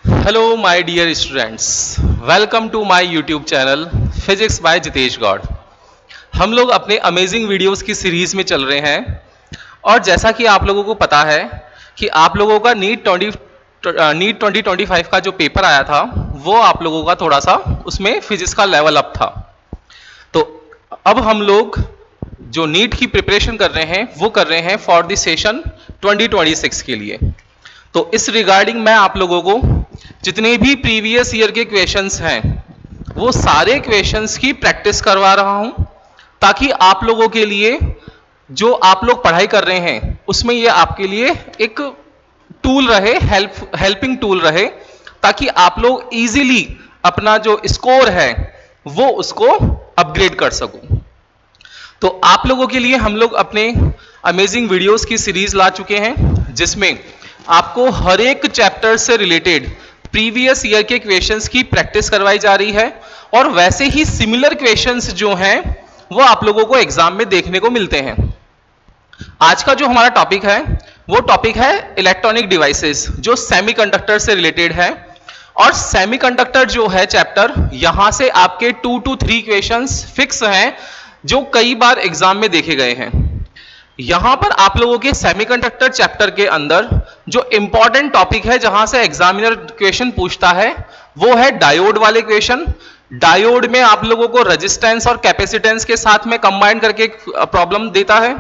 Hello my dear students, welcome to my YouTube channel Physics by Jitesh Gaur. हम लोग अपने amazing videos की series में चल रहे हैं और जैसा कि आप लोगों को पता है कि आप लोगों का नीट 2025 का जो पेपर आया था वो आप लोगों का थोड़ा सा उसमें फिजिक्स का लेवल अप था। तो अब हम लोग जो नीट की प्रिपरेशन कर रहे हैं वो कर रहे हैं फॉर द सेशन 2026 के लिए। तो इस रिगार्डिंग मैं आप लोगों को जितने भी प्रीवियस ईयर के क्वेश्चंस हैं वो सारे क्वेश्चंस की प्रैक्टिस करवा रहा हूं ताकि आप लोगों के लिए जो आप लोग पढ़ाई कर रहे हैं उसमें ये आपके लिए एक टूल रहे, हेल्पिंग टूल रहे, ताकि आप लोग इजीली अपना जो स्कोर है वो उसको अपग्रेड कर सको। तो आप लोगों के लिए हम लोग अपने अमेजिंग वीडियोस की सीरीज ला चुके हैं जिसमें आपको हर एक चैप्टर से रिलेटेड प्रीवियस ईयर के क्वेश्चंस की प्रैक्टिस करवाई जा रही है और वैसे ही सिमिलर क्वेश्चंस जो हैं वो आप लोगों को एग्जाम में देखने को मिलते हैं। आज का जो हमारा टॉपिक है वो टॉपिक है इलेक्ट्रॉनिक डिवाइसेस, जो सेमीकंडक्टर से रिलेटेड है। और सेमीकंडक्टर जो है चैप्टर, यहां से आपके 2 to 3 क्वेश्चंस फिक्स हैं जो कई बार एग्जाम में देखे गए हैं। यहां पर आप लोगों के सेमीकंडक्टर चैप्टर के अंदर जो इंपॉर्टेंट टॉपिक है जहां से एग्जामिनर क्वेश्चन पूछता है वो है डायोड वाले क्वेश्चन। डायोड में आप लोगों को रेजिस्टेंस और कैपेसिटेंस के साथ में कंबाइन करके प्रॉब्लम देता है,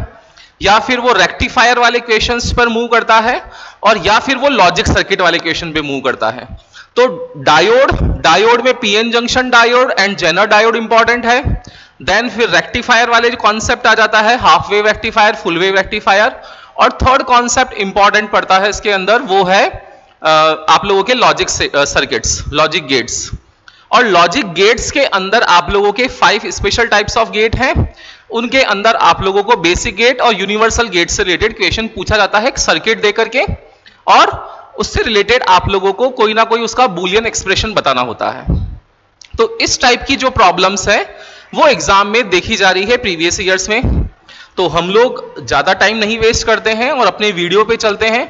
या फिर वो रेक्टिफायर वाले क्वेश्चंस पर मूव करता है, और या फिर वो लॉजिक सर्किट वाले क्वेश्चन पे मूव करता है। तो डायोड में PN junction diode and Zener diode important है। देन फिर रेक्टिफायर वाले जो कॉन्सेप्ट आ जाता है, half wave rectifier, full wave rectifier. और थर्ड कॉन्सेप्ट इंपॉर्टेंट पड़ता है इसके अंदर, वो है आप लोगों के लॉजिक सर्किट्स, लॉजिक गेट्स। और लॉजिक गेट्स के अंदर आप लोगों के 5 स्पेशल टाइप्स ऑफ गेट हैं। उनके अंदर आप लोगों को बेसिक गेट और यूनिवर्सल गेट से रिलेटेड क्वेश्चन पूछा जाता है सर्किट दे करके, और उससे रिलेटेड आप लोगों को कोई ना कोई उसका बूलियन एक्सप्रेशन बताना होता है। तो इस टाइप की जो प्रॉब्लम्स है वो एग्जाम में देखी जा रही है प्रीवियस ईयर्स में। तो हम लोग ज्यादा टाइम नहीं वेस्ट करते हैं और अपने वीडियो पे चलते हैं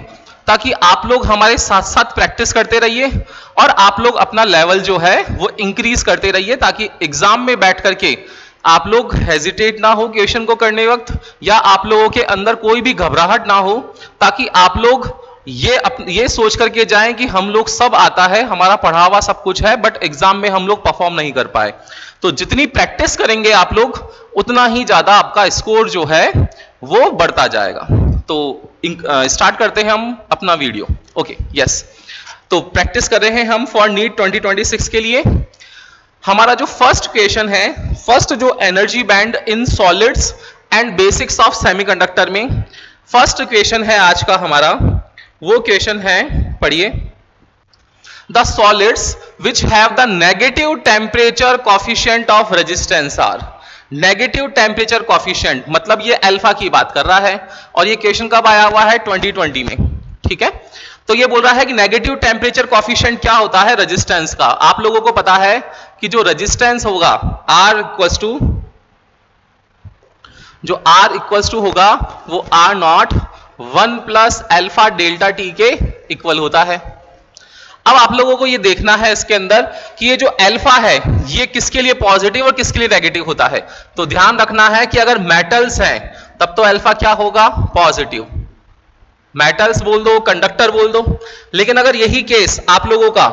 ताकि आप लोग हमारे साथ साथ प्रैक्टिस करते रहिए और आप लोग अपना लेवल जो है वो इंक्रीज करते रहिए, ताकि एग्जाम में बैठ करके आप लोग हेजिटेट ना हो क्वेश्चन को करने वक्त, या आप लोगों के अंदर कोई भी घबराहट ना हो, ताकि आप लोग ये सोच करके जाएं कि हम लोग सब आता है, हमारा पढ़ा हुआ सब कुछ है, बट एग्जाम में हम लोग परफॉर्म नहीं कर पाए। तो जितनी प्रैक्टिस करेंगे आप लोग उतना ही ज्यादा आपका स्कोर जो है वो बढ़ता जाएगा। तो स्टार्ट करते हैं हम अपना वीडियो। Okay, yes. तो प्रैक्टिस कर रहे हैं हम फॉर नीट 2026 के लिए। हमारा जो फर्स्ट क्वेश्चन है, फर्स्ट जो energy band in solids and basics of semiconductor में फर्स्ट क्वेश्चन है आज का हमारा, वो क्वेश्चन है, पढ़िए। The solids which have the negative temperature coefficient of resistance R. Negative temperature coefficient मतलब ये अल्फा की बात कर रहा है, और ये क्वेश्चन कब आया हुआ है? 2020 में, ठीक है। तो ये बोल रहा है कि नेगेटिव टेम्परेचर कॉफिशिएंट क्या होता है रेजिस्टेंस का। आप लोगों को पता है कि जो रेजिस्टेंस होगा R इक्वल्स टू, जो R इक्वल्स टू होगा वो R not 1 plus alpha delta T के इक्वल होता है। अब आप लोगों को ये देखना है इसके अंदर कि ये जो अल्फा है ये किसके लिए पॉजिटिव और किसके लिए नेगेटिव होता है। तो ध्यान रखना है कि अगर मेटल्स हैं तब तो अल्फा क्या होगा? पॉजिटिव। मेटल्स बोल दो, कंडक्टर बोल दो। लेकिन अगर यही केस आप लोगों का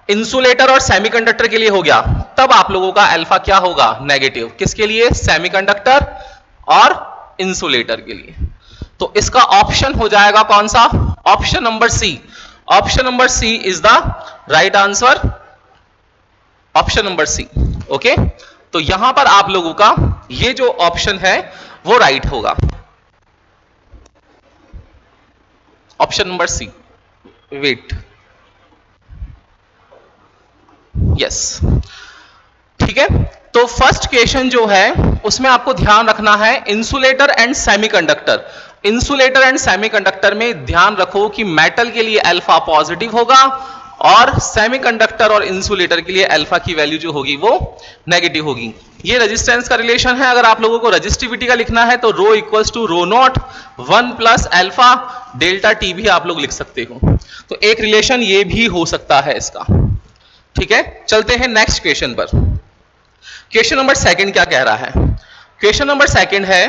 इंसुलेटर और सेमीकंडक्टर के लिए हो गया तब आप लोगों का अल्फा क्या होगा? नेगेटिव। किसके लिए? सेमीकंडक्टर और इंसुलेटर के लिए। तो इसका ऑप्शन हो जाएगा कौन सा? Option number C. Option number C is the right answer. Option number C. Okay, तो यहां पर आप लोगों का ये जो ऑप्शन है वो राइट होगा, option number C. Wait, yes, ठीक है। तो फर्स्ट क्वेश्चन जो है उसमें आपको ध्यान रखना है insulator and semiconductor. Insulator and semiconductor में ध्यान रखो कि मेटल के लिए अल्फा पॉजिटिव होगा और सेमीकंडक्टर और इंसुलेटर के लिए अल्फा की वैल्यू जो होगी वो नेगेटिव होगी। ये रेजिस्टेंस का रिलेशन है। अगर आप लोगों को रेजिस्टिविटी का लिखना है तो rho equals to rho naught 1 plus alpha delta T भी आप लोग लिख सकते हो। तो एक रिलेशन ये भी हो सकता है इसका। ठीक है, चलते हैं नेक्स्ट क्वेश्चन पर। क्वेश्चन नंबर सेकंड क्या कह रहा है? क्वेश्चन नंबर सेकंड है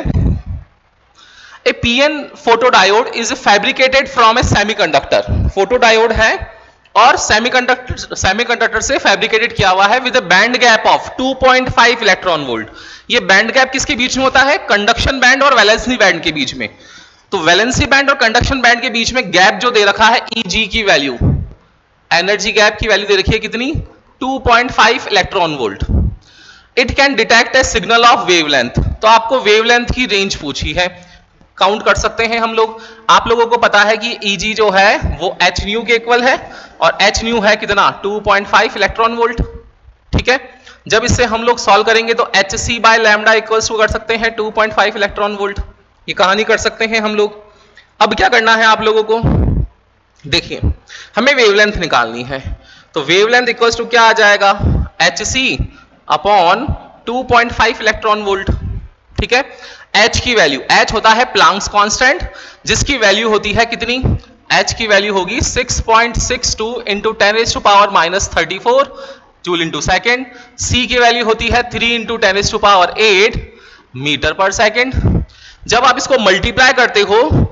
a PN photodiode is fabricated from a semiconductor. Photodiode है और सेमीकंडक्टर से फैब्रिकेटेड किया हुआ है with a band gap of 2.5 electron volt. ये बैंड गैप किसके बीच में होता है? कंडक्शन बैंड और वैलेंसी बैंड के बीच में। तो वैलेंसी बैंड और कंडक्शन बैंड के बीच में गैप जो दे रखा है Eg की वैल्यू, एनर्जी गैप की वैल्यू दे रखी है कितनी? 2.5 electron volt. It can detect A signal of wavelength. तो आपको वेवलेंथ की रेंज पूछी है, काउंट कर सकते हैं हम लोग। आप लोगों को पता है कि Eg जो है वो h न्यू के इक्वल है और h न्यू है कितना? 2.5 इलेक्ट्रॉन वोल्ट। ठीक है, जब इससे हम लोग सॉल्व करेंगे तो hc by lambda equals to कर सकते हैं 2.5 इलेक्ट्रॉन वोल्ट। ये कहानी कर सकते हैं हम लोग। अब क्या करना है आप लोगों को? देखिए, हमें वेवलेंथ निकालनी है। तो वेवलेंथ इक्वल्स टू क्या आ जाएगा? hc upon 2.5 electron volt. ठीक है, h की वैल्यू, h होता है प्लांक्स कांस्टेंट, जिसकी वैल्यू होती है कितनी? h की वैल्यू होगी 6.62 into 10⁻34 joule into second. c की वैल्यू होती है 3 इंटू 10⁸ मीटर पर सेकेंड। जब आप इसको मल्टीप्लाई करते हो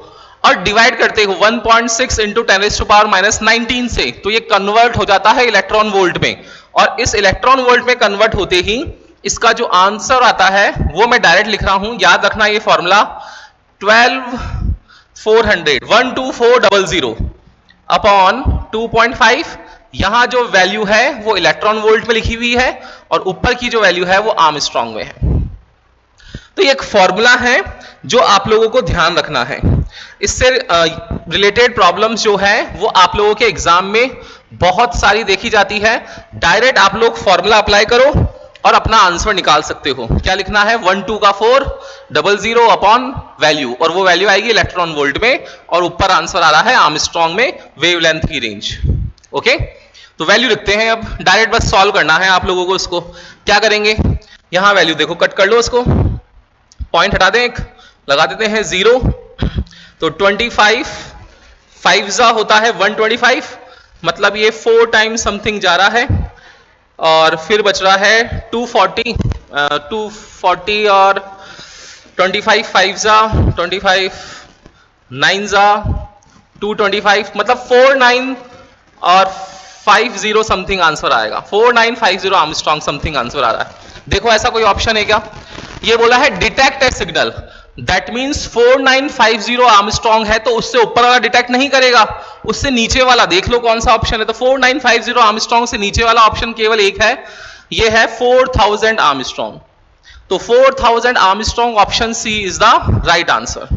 और डिवाइड करते हो 1.6 इंटू 10⁻19 से, तो ये कन्वर्ट हो जाता है इलेक्ट्रॉन वोल्ट में। और इस इलेक्ट्रॉन वोल्ट में कन्वर्ट होते ही इसका जो आंसर आता है वो मैं डायरेक्ट लिख रहा हूं। याद रखना ये फॉर्मूला 12400 अपॉन 2.5। यहां जो वैल्यू है वो इलेक्ट्रॉन वोल्ट में लिखी हुई है और ऊपर की जो वैल्यू है वो आर्मस्ट्रांग में है। तो ये एक फॉर्मूला है जो आप लोगों को ध्यान रखना है। इससे रिलेटेड प्रॉब्लम्स जो है वो आप लोगों के एग्जाम में बहुत सारी देखी जाती है। डायरेक्ट आप लोग फॉर्मूला अप्लाई करो और अपना आंसर निकाल सकते हो। क्या लिखना है? 12400 अपॉन वैल्यू, और वो वैल्यू आएगी इलेक्ट्रॉन वोल्ट में और ऊपर आंसर आ रहा है आर्मस्ट्रांग में वेवलेंथ की रेंज। ओके, तो वैल्यू लिखते हैं। अब डायरेक्ट बस सॉल्व करना है आप लोगों को। इसको क्या करेंगे? यहां वैल्यू देखो, कट कर लो इसको, पॉइंट हटा दें, एक लगा देते हैं 0। तो 25 5 होता है 125, मतलब ये 4 टाइम्स समथिंग जा रहा है। और फिर बच रहा है 240 और 25 5 25 9 225, मतलब 49 और 50 समथिंग आंसर आएगा। 4950 आर्मस्ट्रांग समथिंग आंसर आ रहा है। देखो ऐसा कोई ऑप्शन है क्या? ये बोला है detect A signal, that means 4950 Armstrong है तो उससे ऊपर वाला डिटेक्ट नहीं करेगा, उससे नीचे वाला देख लो कौन सा ऑप्शन है। तो 4950 आर्मस्ट्रांग से नीचे वाला ऑप्शन केवल एक है, ये है 4000 आर्मस्ट्रांग। तो 4000 angstrom option C is the right answer.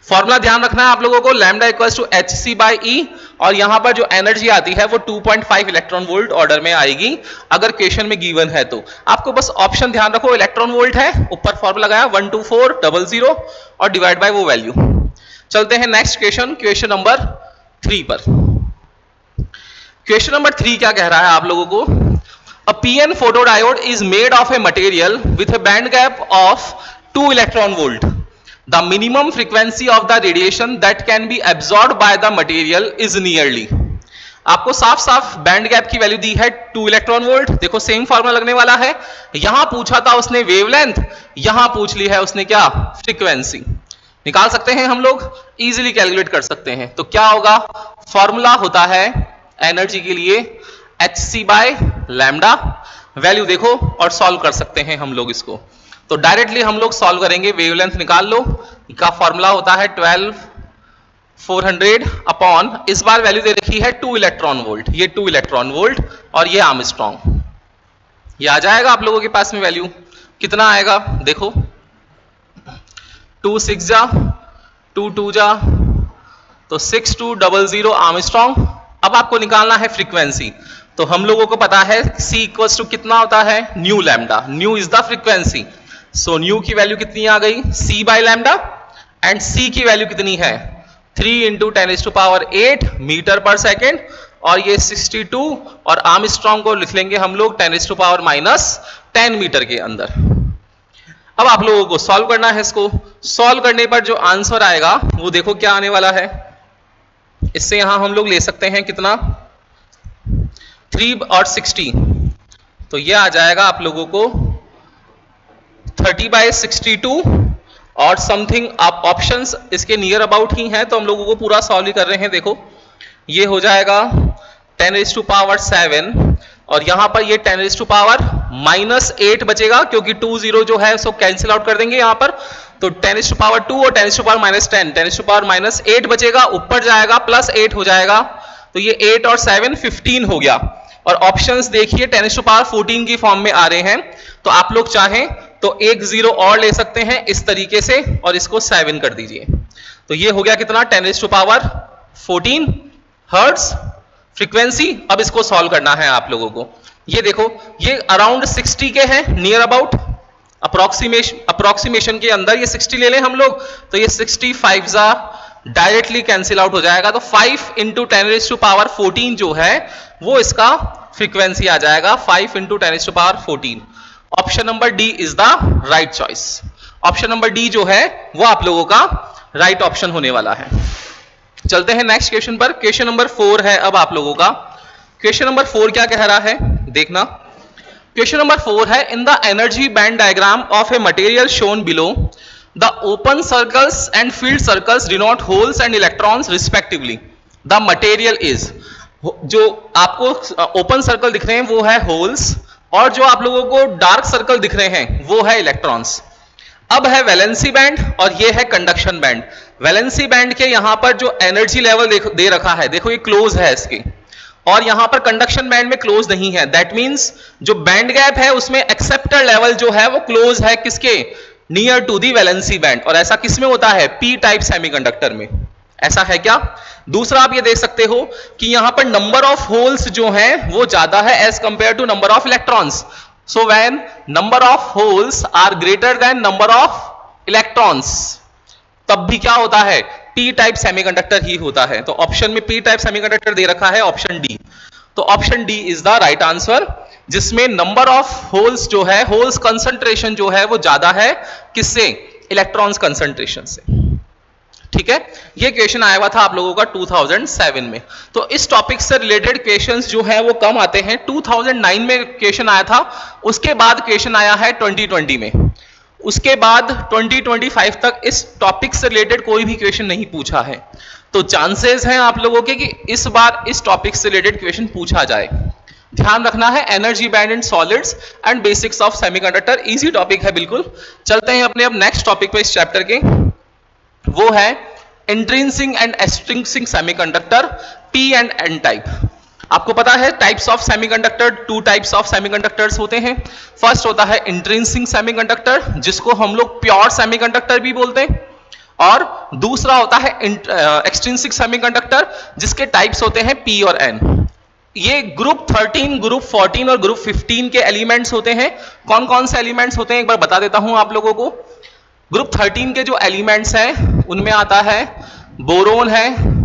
Formula ध्यान रखना है आप लोगों को, lambda equals to hc by e, और यहां पर जो एनर्जी आती है वो 2.5 इलेक्ट्रॉन वोल्ट ऑर्डर में आएगी अगर क्वेश्चन में गिवन है तो। आपको बस ऑप्शन ध्यान रखो, इलेक्ट्रॉन वोल्ट है, ऊपर फॉर्मूला लगाया 12400 और डिवाइड बाय वो वैल्यू। चलते हैं नेक्स्ट क्वेश्चन, क्वेश्चन नंबर 3 पर। क्वेश्चन नंबर 3 क्या कह रहा है आप लोगों को? अ PN photodiode is made of a material with A band gap of 2 electron volt. The minimum frequency of the radiation that can be absorbed by the material is nearly। आपको साफ साफ बैंड गैप की value दी है 2 electron volt. देखो same formula लगने वाला है। यहां पूछा था उसने वेवलेंथ, यहां पूछ ली है उसने क्या? फ्रीक्वेंसी। निकाल सकते हैं हम लोग, इजीली कैलकुलेट कर सकते हैं। तो क्या होगा? फॉर्मूला होता है एनर्जी के लिए hc बाय लैम्डा। वैल्यू देखो और सॉल्व कर सकते हैं हम लोग इसको। तो डायरेक्टली हम लोग सॉल्व करेंगे, वेवलेंथ निकाल लो। इसका फॉर्मूला होता है 12400 अपॉन, इस बार वैल्यू दे रखी है 2 इलेक्ट्रॉन वोल्ट, ये 2 इलेक्ट्रॉन वोल्ट और ये आर्मस्ट्रांग। ये आ जाएगा आप लोगों के पास में वैल्यू, कितना आएगा देखो, 2 6 जा 2 2 जा, तो 6200 आर्मस्ट्रांग। अब आपको निकालना है फ्रीक्वेंसी। तो हम लोगों को पता है C इक्वल्स टू कितना होता है? New lambda, new is the frequency. So new की वैल्यू कितनी आ गई? C by lambda, and C की वैल्यू कितनी है? 3 इंटू 10⁸ मीटर पर सेकेंड, और ये 62 और आर्मस्ट्रांग को लिख लेंगे हम लोग 10⁻⁻10 मीटर के अंदर। अब आप लोगों को सॉल्व करना है इसको। सॉल्व करने पर जो आंसर आएगा वो देखो क्या आने वाला है। इससे यहां हम लोग ले सकते हैं कितना 3 और 60, तो ये आ जाएगा आप लोगों को 30/62 और समथिंग। आप ऑप्शंस इसके नियर अबाउट ही हैं, तो हम लोगों को पूरा सॉल्व ही कर रहे हैं। देखो ये हो जाएगा 10⁻7 और यहां पर ये 10⁻⁻8 बचेगा, क्योंकि 20 जो है उसको कैंसिल आउट कर देंगे यहां पर। तो 10⁻2 और 10⁻−10 10⁻8 बचेगा, ऊपर जाएगा +8 हो जाएगा। तो ये 8 और 7 15 हो गया। और ऑप्शंस देखिए 10⁻14 की फॉर्म में आ रहे हैं, तो आप लोग चाहें तो एक 0 और ले सकते हैं इस तरीके से और इसको 7 कर दीजिए। तो ये हो गया कितना 10⁻14 हर्ट्ज फ्रीक्वेंसी। अब इसको सॉल्व करना है आप लोगों को। ये देखो ये अराउंड 60 के हैं, नियर अबाउट अप्रोक्सीमेशन के अंदर ये 60 ले लें हम लोग, तो ये 65 डायरेक्टली कैंसिल आउट हो जाएगा। तो 5 × 10⁻14 जो है वो इसका फ्रीक्वेंसी आ जाएगा, 5 × 10⁻14। Option number D is the right choice. Option number D जो है वो आप लोगों का राइट ऑप्शन होने वाला है। चलते हैं नेक्स्ट क्वेश्चन पर। क्वेश्चन नंबर 4 है अब आप लोगों का। क्वेश्चन नंबर 4 क्या कह रहा है देखना। क्वेश्चन नंबर 4 है in the energy band diagram of a material shown below the open circles and field circles denote holes and electrons respectively. The material is, जो आपको ओपन सर्कल दिख रहे हैं वो है होल्स और जो आप लोगों को डार्क सर्कल दिख रहे हैं वो है इलेक्ट्रॉन्स। अब है वैलेंसी बैंड और ये है कंडक्शन बैंड। वैलेंसी बैंड के यहां पर जो एनर्जी लेवल दे रखा है, देखो ये क्लोज है इसके, और यहां पर कंडक्शन बैंड में क्लोज नहीं है। दैट मींस जो बैंड गैप है उसमें एक्सेप्टर लेवल जो है वो क्लोज है किसके, near to the valency band. और ऐसा किस में होता है, पी टाइप सेमीकंडक्टर में। ऐसा है क्या। दूसरा आप ये देख सकते हो कि यहां पर नंबर ऑफ होल्स जो हैं वो ज्यादा है as compare to number of electrons. So when number of holes are greater than number of electrons, तब भी क्या होता है, p टाइप सेमीकंडक्टर ही होता है। तो ऑप्शन में p टाइप सेमीकंडक्टर दे रखा है ऑप्शन डी। तो option D is the right answer, जिसमें नंबर ऑफ होल्स जो है, होल्स कंसंट्रेशन जो है वो ज्यादा है किससे, इलेक्ट्रॉन्स कंसंट्रेशन से। ठीक है, ये क्वेश्चन आया हुआ था आप लोगों का 2007 में। तो इस टॉपिक से रिलेटेड क्वेश्चंस जो हैं वो कम आते हैं। 2009 में क्वेश्चन आया था, उसके बाद क्वेश्चन आया है 2020 में, उसके बाद 2025 तक इस टॉपिक से रिलेटेड कोई भी क्वेश्चन नहीं पूछा है। तो चांसेस हैं आप लोगों के कि इस बार इस टॉपिक से रिलेटेड क्वेश्चन पूछा जाए। ध्यान रखना है, energy band in solids and basics of semiconductor, easy topic है बिल्कुल। चलते हैं अपने अब नेक्स्ट टॉपिक पे इस चैप्टर के, वो है intrinsic and extrinsic semiconductor, P and N type. आपको पता है types of semiconductor, 2 types of semiconductors होते हैं। फर्स्ट होता है इंट्रिंसिक सेमीकंडक्टर, जिसको हम लोग प्योर सेमीकंडक्टर भी बोलते हैं, और दूसरा होता है एक्सट्रिंसिक सेमीकंडक्टर, जिसके टाइप्स होते हैं पी और एन। ये ग्रुप 13, ग्रुप 14 और ग्रुप 15 के एलिमेंट्स होते हैं। कौन कौन से एलिमेंट्स होते हैं एक बार बता देता हूं आप लोगों को। ग्रुप 13 के जो एलिमेंट्स हैं उनमें आता है बोरोन है,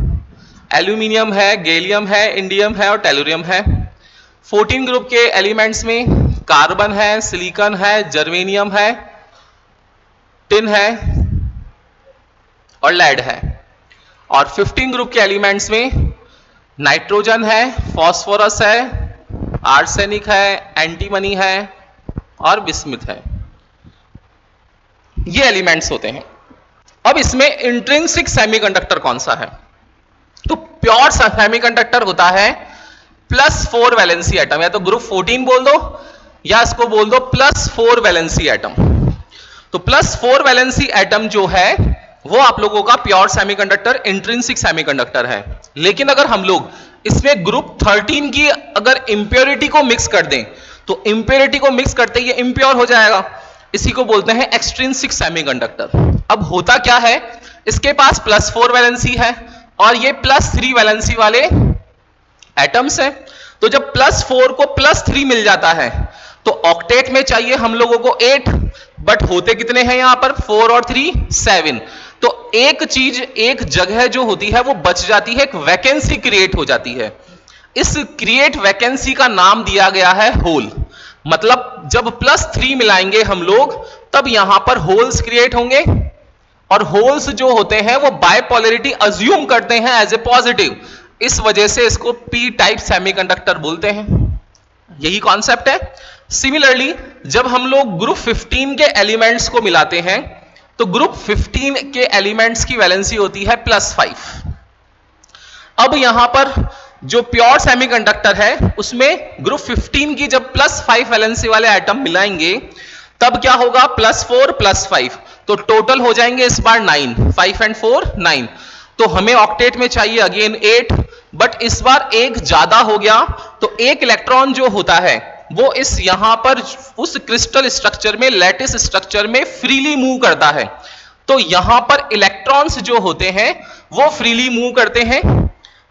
एल्यूमिनियम है, गैलियम है, इंडियम है और टेलुरियम है। 14 ग्रुप के एलिमेंट्स में कार्बन है, सिलिकॉन है, जर्मेनियम है, टिन है और लेड है। और 15 ग्रुप के एलिमेंट्स में नाइट्रोजन है, फास्फोरस है, आर्सेनिक है, एंटीमनी है और बिस्मिथ है। ये एलिमेंट्स होते हैं। अब इसमें इंट्रिंसिक सेमीकंडक्टर कौन सा है, तो प्योर सेमीकंडक्टर होता है +4 वैलेंसी एटम, या तो ग्रुप 14 बोल दो या इसको बोल दो +4 वैलेंसी एटम। तो +4 वैलेंसी एटम जो है वो आप लोगों का प्योर सेमीकंडक्टर, इंट्रिंसिक सेमीकंडक्टर है। लेकिन अगर हम लोग इसमें ग्रुप 13 की अगर इंप्योरिटी को मिक्स कर दें, तो इंप्योरिटी को मिक्स करते ही ये इंप्योर हो जाएगा, इसी को बोलते हैं एक्सट्रिंसिक सेमीकंडक्टर। अब होता क्या है, इसके पास +4 वैलेंसी है और ये +3 वैलेंसी वाले एटम्स हैं। तो जब +4 को +3 मिल जाता है तो ऑक्टेट में चाहिए हम लोगों को 8, बट होते कितने हैं यहां पर, 4 और 3 7। तो एक चीज, एक जगह जो होती है वो बच जाती है, एक वैकेंसी क्रिएट हो जाती है। इस क्रिएट वैकेंसी का नाम दिया गया है होल। मतलब जब +3 मिलाएंगे हम लोग तब यहां पर होल्स क्रिएट होंगे, और होल्स जो होते हैं वो बायपोलैरिटी अज्यूम करते हैं एज ए पॉजिटिव, इस वजह से इसको पी टाइप सेमीकंडक्टर बोलते हैं। यही कॉन्सेप्ट है। सिमिलरली जब हम लोग ग्रुप 15 के एलिमेंट्स को मिलाते हैं तो ग्रुप 15 के एलिमेंट्स की वैलेंसी होती है +5। अब यहां पर जो प्योर सेमीकंडक्टर है उसमें ग्रुप 15 की जब +5 वैलेंसी वाले एटम मिलाएंगे तब क्या होगा, +4 +5, तो टोटल हो जाएंगे इस बार 9, 5 and 4 9। तो हमें ऑक्टेट में चाहिए अगेन 8, बट इस बार एक ज्यादा हो गया, तो एक इलेक्ट्रॉन जो होता है वो इस यहां पर उस क्रिस्टल स्ट्रक्चर में, लैटिस स्ट्रक्चर में फ्रीली मूव करता है। तो यहां पर इलेक्ट्रॉन्स जो होते हैं वो फ्रीली मूव करते हैं,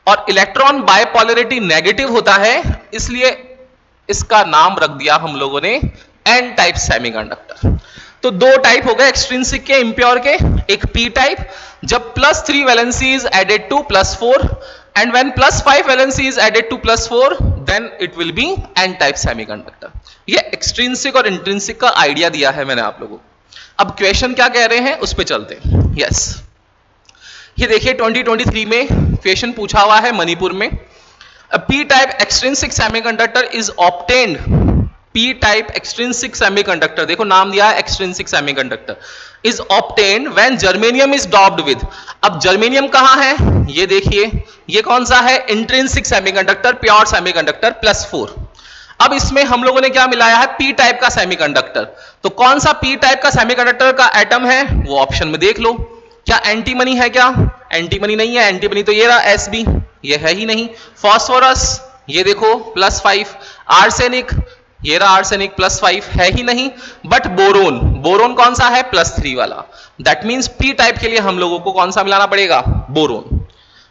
और इलेक्ट्रॉन बायपोलैरिटी नेगेटिव होता है, इसलिए इसका नाम रख दिया हम लोगों ने एन टाइप सेमीकंडक्टर। तो दो टाइप हो गए एक्सट्रिंसिक के, इम्प्योर के। एक पी टाइप, जब +3 valency is added to +4, and when +5 valency is added to +4 then it will be N type semiconductor. ये एक्सट्रिंसिक और इंट्रिंसिक का आइडिया दिया है मैंने आप लोगों को। अब क्वेश्चन क्या कह रहे हैं उस पर चलते हैं। यस, ये देखिए 2023 में क्वेश्चन पूछा हुआ है मणिपुर में। P type extrinsic semiconductor is obtained, P type extrinsic semiconductor, देखो नाम दिया है extrinsic semiconductor, is obtained when germanium is doped with. अब जर्मेनियम कहां है, ये देखिए, ये कौन सा है, इंट्रिंसिक सेमीकंडक्टर, प्योर सेमीकंडक्टर +4। अब इसमें हम लोगों ने क्या मिलाया है, पी टाइप का सेमीकंडक्टर। तो कौन सा पी टाइप का सेमीकंडक्टर का एटम है वो ऑप्शन में देख लो। क्या एंटीमनी है, क्या एंटीमनी नहीं है, एंटीमनी तो ये रहा Sb, ये है ही नहीं। फॉस्फोरस, ये देखो +5। आर्सेनिक, ये रहा आर्सेनिक +5, है ही नहीं। बट बोरोन, बोरोन कौन सा है, +3 वाला। दैट मींस पी टाइप के लिए हम लोगों को कौन सा मिलाना पड़ेगा, बोरोन।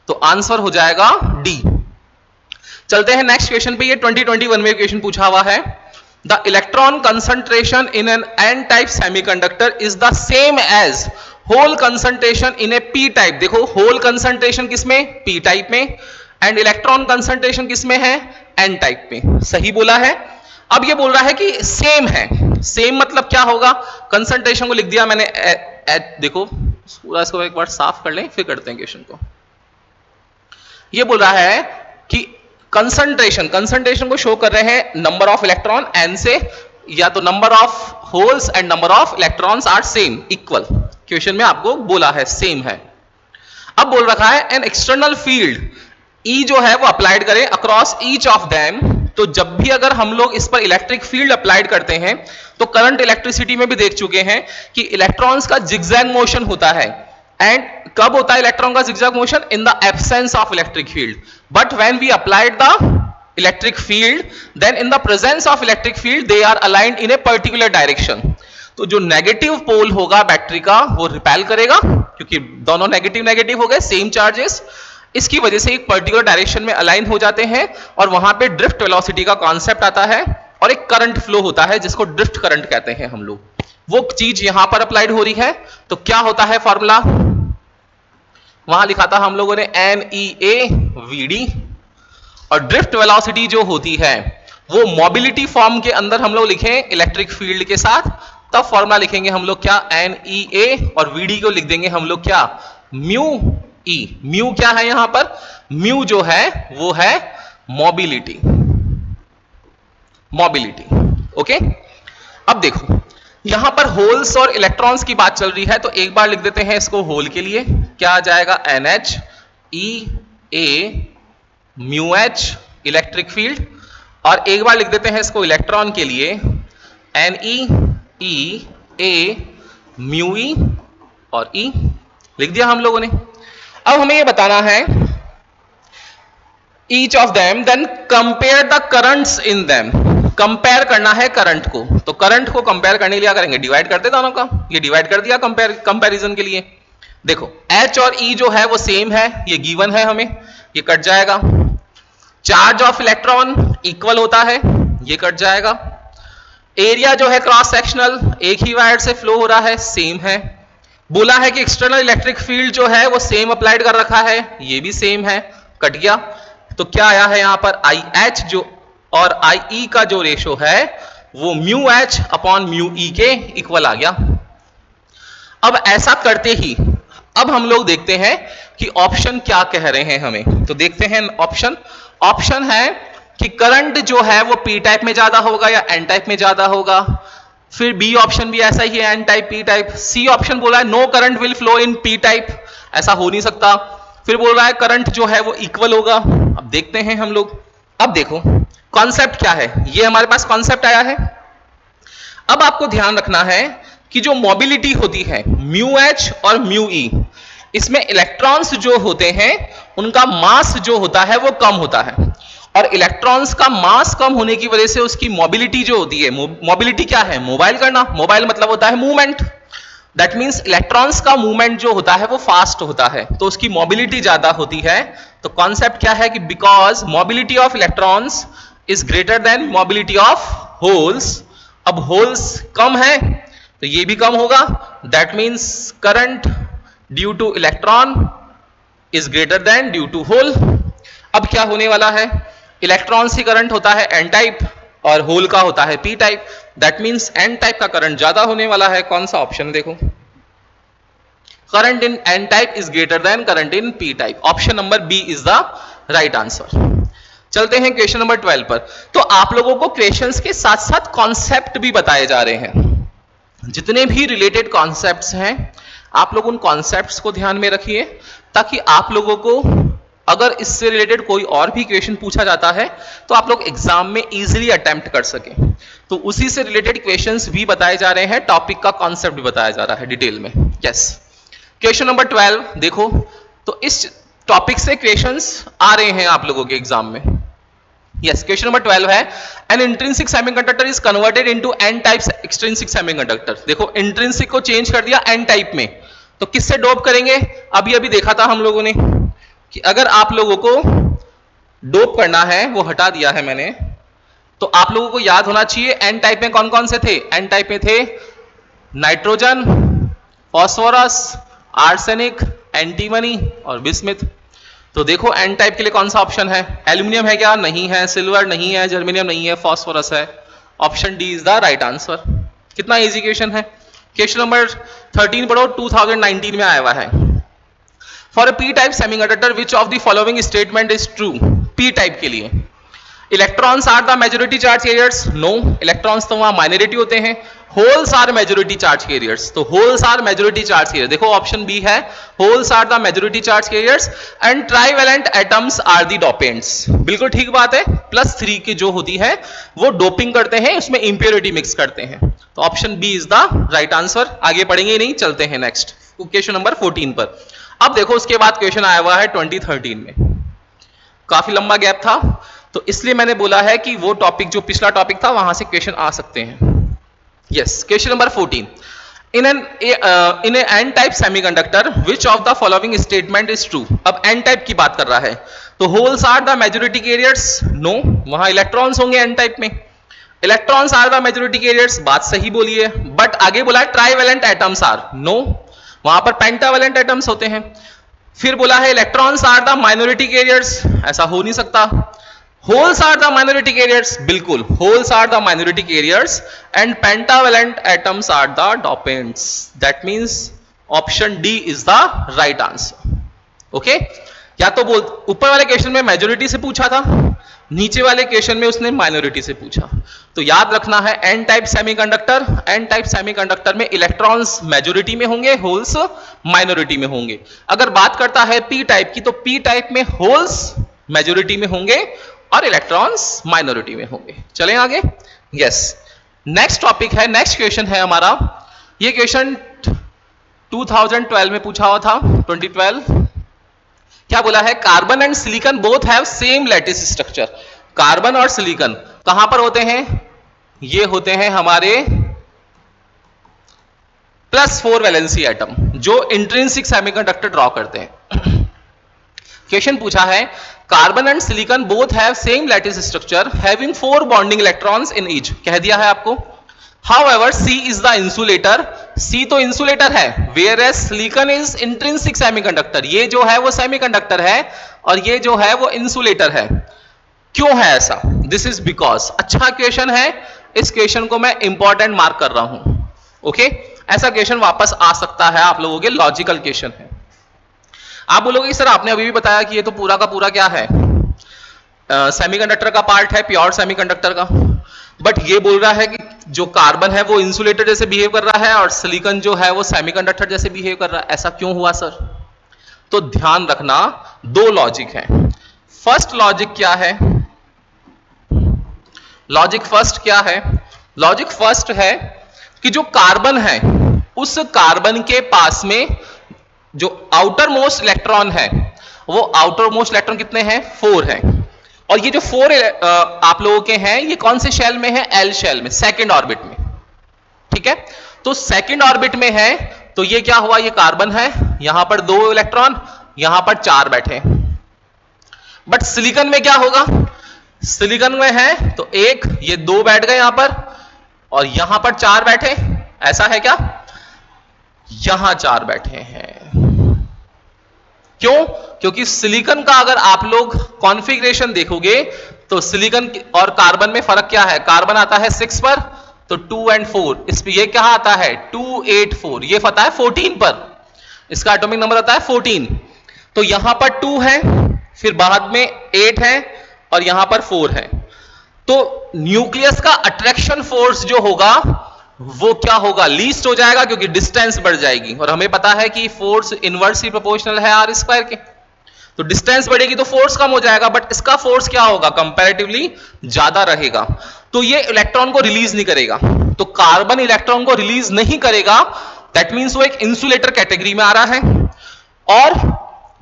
तो आंसर हो जाएगा डी। चलते हैं नेक्स्ट क्वेश्चन पे। ये 2021 में क्वेश्चन पूछा हुआ है। The electron concentration in an N type semiconductor is the same as hole concentration in a P type. देखो होल कंसंट्रेशन किसमें, पी टाइप में, एंड इलेक्ट्रॉन कंसंट्रेशन किसमें है, एन टाइप में। सही बोला है। अब ये बोल रहा है कि सेम है। सेम मतलब क्या होगा, कंसंट्रेशन को लिख दिया मैंने देखो पूरा, इसको एक बार साफ कर लें फिर करते हैं क्वेश्चन को। ये बोल रहा है कि कंसंट्रेशन, कंसंट्रेशन को शो कर रहे हैं नंबर ऑफ इलेक्ट्रॉन एन से, या तो number of holes and number of electrons are same, equal. Question में आपको बोला है सेम है। अब बोल रखा है एन एक्सटर्नल फील्ड E जो है वो अप्लाइड करें अक्रॉस ईच ऑफ देम। तो जब भी अगर हम लोग इस पर इलेक्ट्रिक फील्ड अप्लाइड करते हैं तो करंट इलेक्ट्रिसिटी में भी देख चुके हैं कि इलेक्ट्रॉन्स का जिगजैग मोशन होता है। एंड कब होता है इलेक्ट्रॉन का zigzag motion, in the absence of electric field. But when we applied the electric field then in the presence of electric field they are aligned in a particular direction. तो जो negative पोल होगा battery का वो repel करेगा, क्योंकि दोनों negative negative हो गए, सेम चार्जेस, इसकी वजह से एक पर्टिकुलर डायरेक्शन में अलाइन हो जाते हैं, और वहां पे ड्रिफ्ट वेलोसिटी का कॉन्सेप्ट आता है, और एक करंट फ्लो होता है जिसको ड्रिफ्ट करंट कहते हैं हम लोग। वो चीज यहां पर अप्लाइड हो रही है। तो क्या होता है फॉर्मूला, वहां लिखा था हम लोगों ने NEAVD, और ड्रिफ्ट वेलोसिटी जो होती है वो मोबिलिटी फॉर्म के अंदर हम लोग लिखें इलेक्ट्रिक फील्ड के साथ, तब फॉर्मूला लिखेंगे हम लोग क्या, NEA, और VD को लिख देंगे हम लोग क्या, म्यू E। म्यू क्या है यहां पर, म्यू जो है वो है मोबिलिटी, मोबिलिटी। ओके, अब देखो यहां पर होल्स और इलेक्ट्रॉन्स की बात चल रही है, तो एक बार लिख देते हैं इसको होल के लिए, क्या आ जाएगा, NHEA mu H electric field, और एक बार लिख देते हैं इसको इलेक्ट्रॉन के लिए NEEA म्यू E, और E लिख दिया हम लोगों ने। अब हमें ये बताना है each of them, then compare the currents in them। Compare करना है करंट को, तो करंट को कंपेयर करने के लिए क्या करेंगे, डिवाइड करते दोनों का। ये डिवाइड कर दिया कंपैरिजन के लिए। देखो H और E जो है वो सेम है, ये गिवन है हमें, ये कट जाएगा। चार्ज ऑफ इलेक्ट्रॉन इक्वल होता है, ये कट जाएगा। एरिया जो है क्रॉस सेक्शनल एक ही वायर से फ्लो हो रहा है, सेम है। बोला है कि एक्सटर्नल इलेक्ट्रिक फील्ड जो है वो सेम अप्लाइड कर रखा है, ये भी सेम है, कट गया। तो क्या आया है यहां पर IH जो और IE का जो रेशो है वो mu H upon mu E के इक्वल आ गया। अब ऐसा करते ही अब हम लोग देखते हैं कि ऑप्शन क्या कह रहे हैं हमें। तो देखते हैं ऑप्शन है कि करंट जो है वो पी टाइप में ज्यादा होगा या एन टाइप में ज्यादा होगा। फिर बी ऑप्शन भी ऐसा ही है, N type P type. C option बोला है no current will flow in P type, ऐसा हो नहीं सकता। फिर बोल रहा है करंट जो है वो इक्वल होगा। अब देखते हैं हम लोग। अब देखो कॉन्सेप्ट क्या है, ये हमारे पास कॉन्सेप्ट आया है। अब आपको ध्यान रखना है कि जो मोबिलिटी होती है म्यू एच और म्यू ई, इसमें इलेक्ट्रॉन्स जो होते हैं उनका मास जो होता है वो कम होता है, और इलेक्ट्रॉन्स का मास कम होने की वजह से उसकी मोबिलिटी जो होती है, मोबिलिटी क्या है, मोबाइल करना। मोबाइल मतलब होता है मूवमेंट। दैट मीन्स इलेक्ट्रॉन्स का मूवमेंट जो होता है वो फास्ट होता है, तो उसकी मोबिलिटी ज्यादा होती है। तो कॉन्सेप्ट क्या है कि because mobility of electrons is greater than mobility of holes. अब होल्स कम है तो ये भी कम होगा। That means current due to electron is greater than due to hole. अब क्या होने वाला है, इलेक्ट्रॉन्स की करंट होता है एन टाइप और होल का होता है P type. That means N type का करंट ज्यादा होने वाला है। कौन सा ऑप्शन देखो, current in N type is greater than current in P type. Option number B is the right answer. चलते हैं क्वेश्चन नंबर 12 पर। तो आप लोगों को क्वेश्चंस के साथ साथ कॉन्सेप्ट भी बताए जा रहे हैं। जितने भी रिलेटेड कॉन्सेप्ट्स हैं आप लोग उन कॉन्सेप्ट्स को ध्यान में रखिए, ताकि आप लोगों को अगर इससे रिलेटेड कोई और भी क्वेश्चन पूछा जाता है तो आप लोग एग्जाम में इजीली अटेम्प्ट कर सकें। तो उसी से रिलेटेड क्वेश्चंस भी बताए जा रहे हैं, टॉपिक का कॉन्सेप्ट भी बताया जा रहा है डिटेल में। यस, क्वेश्चन नंबर 12 देखो। तो इस टॉपिक से क्वेश्चंस आ रहे हैं आप लोगों के एग्जाम में। यस, क्वेश्चन नंबर 12 है an intrinsic semiconductor is converted into N type extrinsic semiconductor. देखो इंट्रिंसिक को चेंज कर दिया एन टाइप में, तो किससे डोप करेंगे। अभी अभी देखा था हम लोगों ने कि अगर आप लोगों को डोप करना है, वो हटा दिया है मैंने, तो आप लोगों को याद होना चाहिए एन टाइप में कौन कौन से थे। एन टाइप में थे नाइट्रोजन, फॉस्फोरस, आर्सेनिक, एंटीमनी और बिस्मिथ। तो देखो एन टाइप के लिए कौन सा ऑप्शन है, एल्यूमिनियम है क्या, नहीं है, सिल्वर नहीं है, जर्मेनियम नहीं है, फॉस्फोरस है। Option D is the right answer. कितना इजी क्वेश्चन है। क्वेश्चन नंबर 13 पढ़ो, 2019 में आया हुआ है। For a P type semiconductor which of the following statement is true. P type के लिए electrons are the majority charge carriers, no, electrons तो वहां माइनॉरिटी होते हैं। Holes are majority charge carriers, तो holes are majority charge carrier. देखो option B है, holes are the majority charge carriers and trivalent atoms are the dopants. बिल्कुल ठीक बात है, +3 की जो होती है वो डोपिंग करते हैं, उसमें इंप्योरिटी मिक्स करते हैं। तो option B is the right answer. आगे पढ़ेंगे नहीं, चलते हैं नेक्स्ट क्वेश्चन नंबर 14 पर। अब देखो उसके बाद क्वेश्चन आया हुआ है 2013 में, काफी लंबा गैप था, तो इसलिए मैंने बोला है कि वो टॉपिक जो पिछला टॉपिक था वहां से क्वेश्चन आ सकते हैं। Yes, question number 14, in an N type semiconductor which of the following statement is true. अब एन टाइप की बात कर रहा है, तो holes are the majority carriers, no, वहां इलेक्ट्रॉन्स होंगे एन टाइप में। Electrons are the majority carriers, बात सही बोली है, बट आगे बोला है ट्राइवेलेंट एटम्स आर, नो, वहां पर पेंटावेलेंट एटम्स होते हैं। फिर बोला है electrons are the minority carriers, ऐसा हो नहीं सकता। Holes are the minority carriers, बिल्कुल holes are the minority carriers and pentavalent atoms are the dopants. That means option D is the right answer. Okay, या तो बोल ऊपर वाले क्वेश्चन में मेजॉरिटी से पूछा था, नीचे वाले क्वेश्चन में उसने माइनॉरिटी से पूछा। तो याद रखना है N type semiconductor, N type semiconductor में इलेक्ट्रॉन्स मेजॉरिटी में होंगे, होल्स माइनॉरिटी में होंगे। अगर बात करता है पी टाइप की, तो पी टाइप में होल्स मेजॉरिटी में होंगे और इलेक्ट्रॉन्स माइनॉरिटी में होंगे। चलें आगे। यस, नेक्स्ट टॉपिक है, नेक्स्ट क्वेश्चन है हमारा, ये क्वेश्चन 2012 में पूछा हुआ था, 2012। क्या बोला है, carbon and silicon both have same lattice structure. Carbon और सिलिकॉन कहां पर होते हैं, ये होते हैं हमारे +4 वैलेंसी एटम जो इंट्रिंसिक सेमीकंडक्टर ड्रॉ करते हैं। क्वेश्चन पूछा है carbon and silicon both have same lattice structure having 4 bonding electrons in each, कह दिया है आपको। However C is the insulator C तो इंसुलेटर है, whereas silicon is intrinsic semiconductor. ये जो है वो सेमीकंडक्टर है और ये जो है वो इंसुलेटर है। क्यों है ऐसा? This is because. अच्छा क्वेश्चन है, इस क्वेश्चन को मैं इंपॉर्टेंट मार्क कर रहा हूं। ओके, ऐसा क्वेश्चन वापस आ सकता है आप लोगों के, लॉजिकल क्वेश्चन है। आप बोलोगे सर आपने अभी भी बताया कि ये तो पूरा का पूरा क्या है, सेमीकंडक्टर का पार्ट है, प्योर सेमीकंडक्टर का। बट ये बोल रहा है कि जो कार्बन है वो इंसुलेटर जैसे बिहेव कर रहा है और सिलिकॉन जो है वो सेमीकंडक्टर जैसे बिहेव कर रहा है। ऐसा क्यों हुआ सर? तो ध्यान रखना, दो लॉजिक है। फर्स्ट लॉजिक क्या है? लॉजिक फर्स्ट क्या है? लॉजिक फर्स्ट है कि जो कार्बन है उस कार्बन के पास में जो आउटर मोस्ट इलेक्ट्रॉन है, वो आउटर मोस्ट इलेक्ट्रॉन कितने हैं? 4 हैं। और ये जो 4 आप लोगों के हैं, ये कौन से शेल में है? एल शेल में, सेकेंड ऑर्बिट में। ठीक है, तो सेकेंड ऑर्बिट में है, तो ये क्या हुआ? ये कार्बन है, यहां पर 2 इलेक्ट्रॉन, यहां पर 4 बैठे। बट सिलिकॉन में क्या होगा? सिलिकॉन में है तो 1, ये 2 बैठ गए यहां पर और यहां पर 4 बैठे। ऐसा है क्या? यहां 4 बैठे हैं। क्यों? क्योंकि सिलिकॉन का अगर आप लोग कॉन्फ़िगरेशन देखोगे तो सिलिकॉन और कार्बन में फर्क क्या है? कार्बन आता है 6 पर, तो 2 और 4। इस पे ये क्या आता है? 2, 8, 4। ये आता है 14 पर, इसका एटॉमिक नंबर आता है 14। तो यहां पर 2 है, फिर बाद में 8 है और यहां पर 4 है। तो न्यूक्लियस का अट्रैक्शन फोर्स जो होगा वो क्या होगा? लीस्ट हो जाएगा, क्योंकि डिस्टेंस बढ़ जाएगी। और हमें पता है कि फोर्स इनवर्सली प्रोपोर्शनल है आर स्क्वायर के। तो डिस्टेंस बढ़ेगी तो फोर्स कम हो जाएगा, बट इसका फोर्स क्या होगा? कंपैरेटिवली ज्यादा रहेगा। तो ये इलेक्ट्रॉन को रिलीज नहीं करेगा। तो कार्बन इलेक्ट्रॉन को रिलीज नहीं करेगा, दैट मीन्स वो एक इंसुलेटर कैटेगरी में आ रहा है। और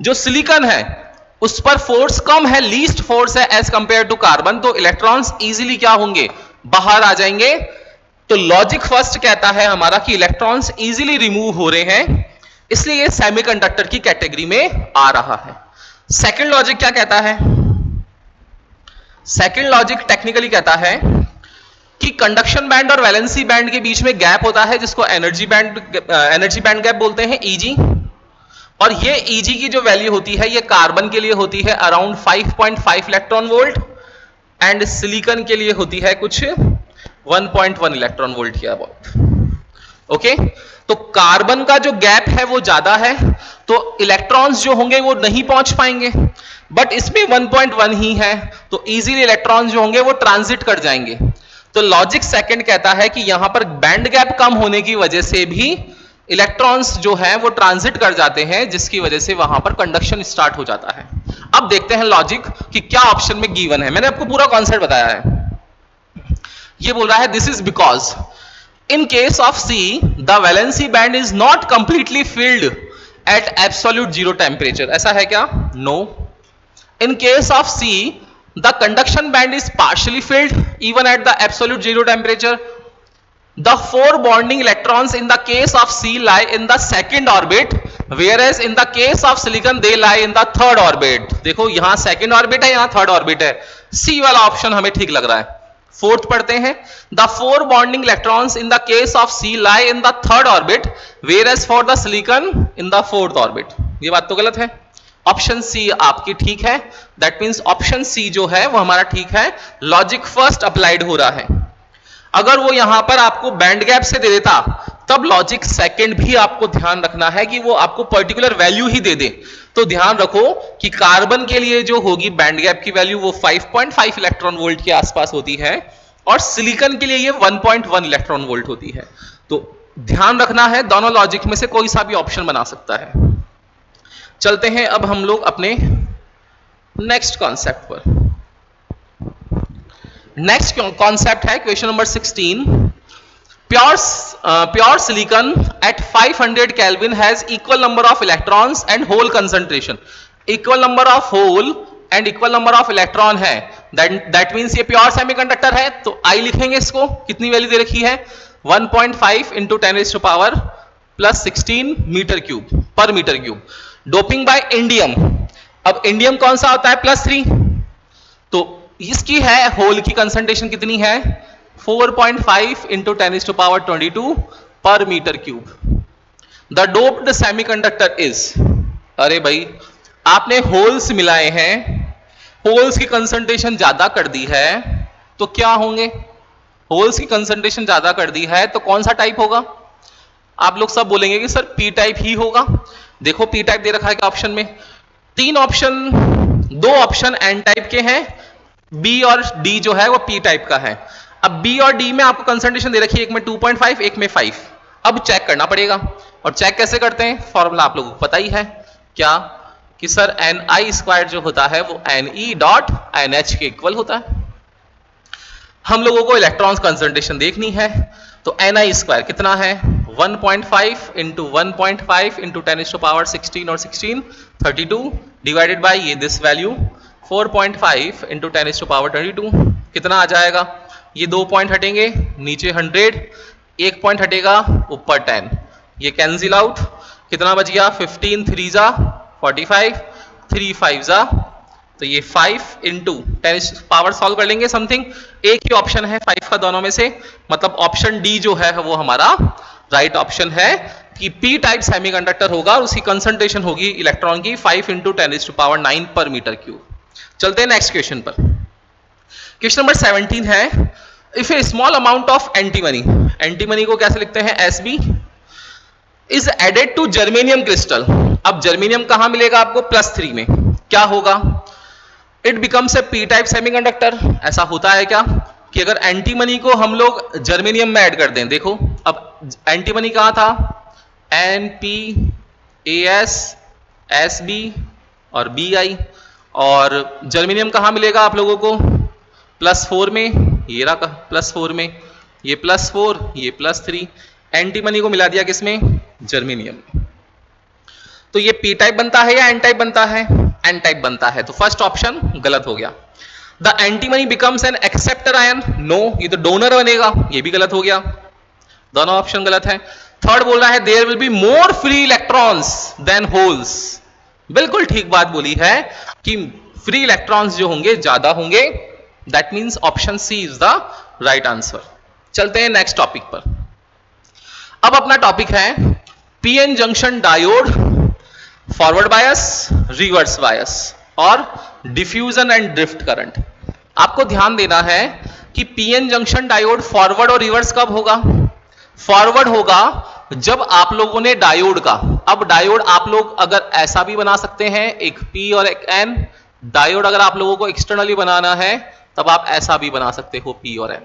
जो सिलिकॉन है उस पर फोर्स कम है, लीस्ट फोर्स है एज कंपेयर टू कार्बन, तो इलेक्ट्रॉन्स इजीली क्या होंगे? बाहर आ जाएंगे। तो लॉजिक फर्स्ट कहता है हमारा कि इलेक्ट्रॉन्स इजीली रिमूव हो रहे हैं, इसलिए ये सेमीकंडक्टर की कैटेगरी में आ रहा है। सेकंड लॉजिक क्या कहता है? सेकंड लॉजिक टेक्निकली कहता है कि कंडक्शन बैंड और वैलेंसी बैंड के बीच में गैप होता है, जिसको एनर्जी बैंड गैप बोलते हैं, ईजी। और ये ईजी की जो वैल्यू होती है ये कार्बन के लिए होती है around 5.5 electron volt and silicon के लिए होती है कुछ 1.1 इलेक्ट्रॉन वोल्ट की अबाउट। ओके, तो कार्बन का जो गैप है वो ज्यादा है, तो इलेक्ट्रॉन्स जो होंगे वो नहीं पहुंच पाएंगे। बट इसमें 1.1 ही है, तो इजीली इलेक्ट्रॉन्स जो होंगे वो ट्रांजिट कर जाएंगे। तो लॉजिक सेकंड कहता है कि यहां पर बैंड गैप कम होने की वजह से भी इलेक्ट्रॉन्स जो है वो ट्रांजिट कर जाते हैं, जिसकी वजह से वहां पर कंडक्शन स्टार्ट हो जाता है। अब देखते हैं लॉजिक कि क्या ऑप्शन में गिवन है। मैंने आपको पूरा कॉन्सेप्ट बताया है। ये बोल रहा है this is because in case of C the valency band is not completely filled at absolute zero temperature. ऐसा है क्या? No. In case of C the conduction band is partially filled even at the absolute zero temperature. The 4 bonding electrons in the case of C lie in the second orbit, whereas in the case of silicon they lie in the third orbit. देखो यहां second orbit है, यहां third orbit है। C वाला option हमें ठीक लग रहा है। फोर्थ पढ़ते हैं। The 4 bonding electrons in the case of C lie in the third orbit, whereas for the silicon in the fourth orbit. ये बात तो गलत है। ऑप्शन सी आपकी ठीक है। दैट मीन्स ऑप्शन सी जो है वो हमारा ठीक है। लॉजिक फर्स्ट अप्लाइड हो रहा है। अगर वो यहां पर आपको बैंड गैप से दे देता, तब लॉजिक सेकंड भी आपको ध्यान रखना है कि वो आपको पर्टिकुलर वैल्यू ही दे दे। तो ध्यान रखो कि कार्बन के लिए जो होगी बैंड गैप की वैल्यू वो 5.5 इलेक्ट्रॉन वोल्ट के आसपास होती है और सिलिकॉन के लिए ये 1.1 इलेक्ट्रॉन वोल्ट होती है। तो ध्यान रखना है, दोनों लॉजिक में से कोई सा भी ऑप्शन बना सकता है। चलते हैं अब हम लोग अपने नेक्स्ट कॉन्सेप्ट पर। नेक्स्ट कॉन्सेप्ट है question number 16। Pure silicon at 500 kelvin has equal number of electrons and hole concentration. Equal number of hole and equal number of electron है, दैट मींस ये प्योर सेमीकंडक्टर है। तो आई लिखेंगे इसको, कितनी value दे रखी है? 1.5 into 10⁻+16 metre cube per metre cube. Doping by indium. अब इंडियम कौन सा होता है? +3। तो इसकी है होल की कंसंट्रेशन कितनी है? 4.5 into 10⁻22 per metre cube. The doped semiconductor is, अरे भाई आपने होल्स मिलाए हैं, होल्स की कंसंट्रेशन ज्यादा कर दी है तो क्या होंगे? होल्स की कंसंट्रेशन ज्यादा कर दी है तो कौन सा टाइप होगा? आप लोग सब बोलेंगे कि सर पी टाइप ही होगा। देखो पी टाइप दे रखा है ऑप्शन में, तीन ऑप्शन, दो ऑप्शन एन टाइप के हैं, बी और डी जो है वो पी टाइप का है। अब बी और डी में आपको कंसंट्रेशन दे रखी है, एक में 2.5 एक में 5। अब चेक करना पड़ेगा, और चेक कैसे करते हैं? फॉर्मूला आप लोगों को पता ही है क्या, कि सर एन आई स्क्वायर जो होता है वो N E dot N H के इक्वल होता है। हम लोगों को इलेक्ट्रॉन्स कंसंट्रेशन देखनी है, तो एन आई स्क्वायर कितना है? 1.5 इंटू 1.5 इंटू 10⁻16 और 16 32 डिवाइडेड बाई ये दिस वैल्यू 4.5 इंटू 10⁻22 कितना आ जाएगा? ये 2 पॉइंट हटेंगे, नीचे 100, 1 पॉइंट हटेगा, ऊपर 10, ये कैंसिल आउट, कितना बच गया? 15 3 जा 45, 3 5 जा, तो ये 5 इंटू 10 पावर सॉल्व कर लेंगे समथिंग, एक ही ऑप्शन है 5 का दोनों में से, मतलब ऑप्शन डी जो है वो हमारा राइट ऑप्शन है कि पी टाइप सेमीकंडक्टर होगा और उसकी कंसंट्रेशन होगी इलेक्ट्रॉन की 5 इंटू 10⁻9 पर मीटर क्यूब। चलते हैं नेक्स्ट क्वेश्चन पर। क्वेश्चन नंबर 17 है, if a small amount of antimony, antimony को कैसे लिखते हैं? S B, is added to germanium crystal. अब जर्मेनियम कहां मिलेगा आपको? +3 में, क्या होगा? It becomes a P type semiconductor. ऐसा होता है क्या कि अगर एंटीमनी को हम लोग जर्मेनियम में ऐड कर दें, देखो अब एंटीमनी कहां था? N P A S S B और बी आई, और जर्मेनियम कहां मिलेगा आप लोगों को? +4 में, ये रहा +4 में, ये +4 ये +3, एंटीमनी को मिला दिया किसमें? जर्मेनियम में। तो ये पी टाइप बनता है या एन टाइप बनता है? एन टाइप बनता है, तो फर्स्ट ऑप्शन गलत हो गया। The antimony becomes an acceptor ion, no, ये तो डोनर बनेगा, ये भी गलत हो गया, दोनों ऑप्शन गलत है। थर्ड बोल रहा है there will be more free electrons than holes, बिल्कुल ठीक बात बोली है कि फ्री इलेक्ट्रॉन्स जो होंगे ज्यादा होंगे, that means option C is the right answer. चलते हैं नेक्स्ट टॉपिक पर। अब अपना टॉपिक है PN junction diode, forward bias, reverse bias और डिफ्यूजन एंड ड्रिफ्ट करंट। आपको ध्यान देना है कि पीएन जंक्शन डायोड फॉरवर्ड और रिवर्स कब होगा? फॉरवर्ड होगा जब आप लोगों ने डायोड का, अब डायोड आप लोग अगर ऐसा भी बना सकते हैं, एक पी और एक एन, डायोड अगर आप लोगों को एक्सटर्नली बनाना है तब आप ऐसा भी बना सकते हो, पी और एन।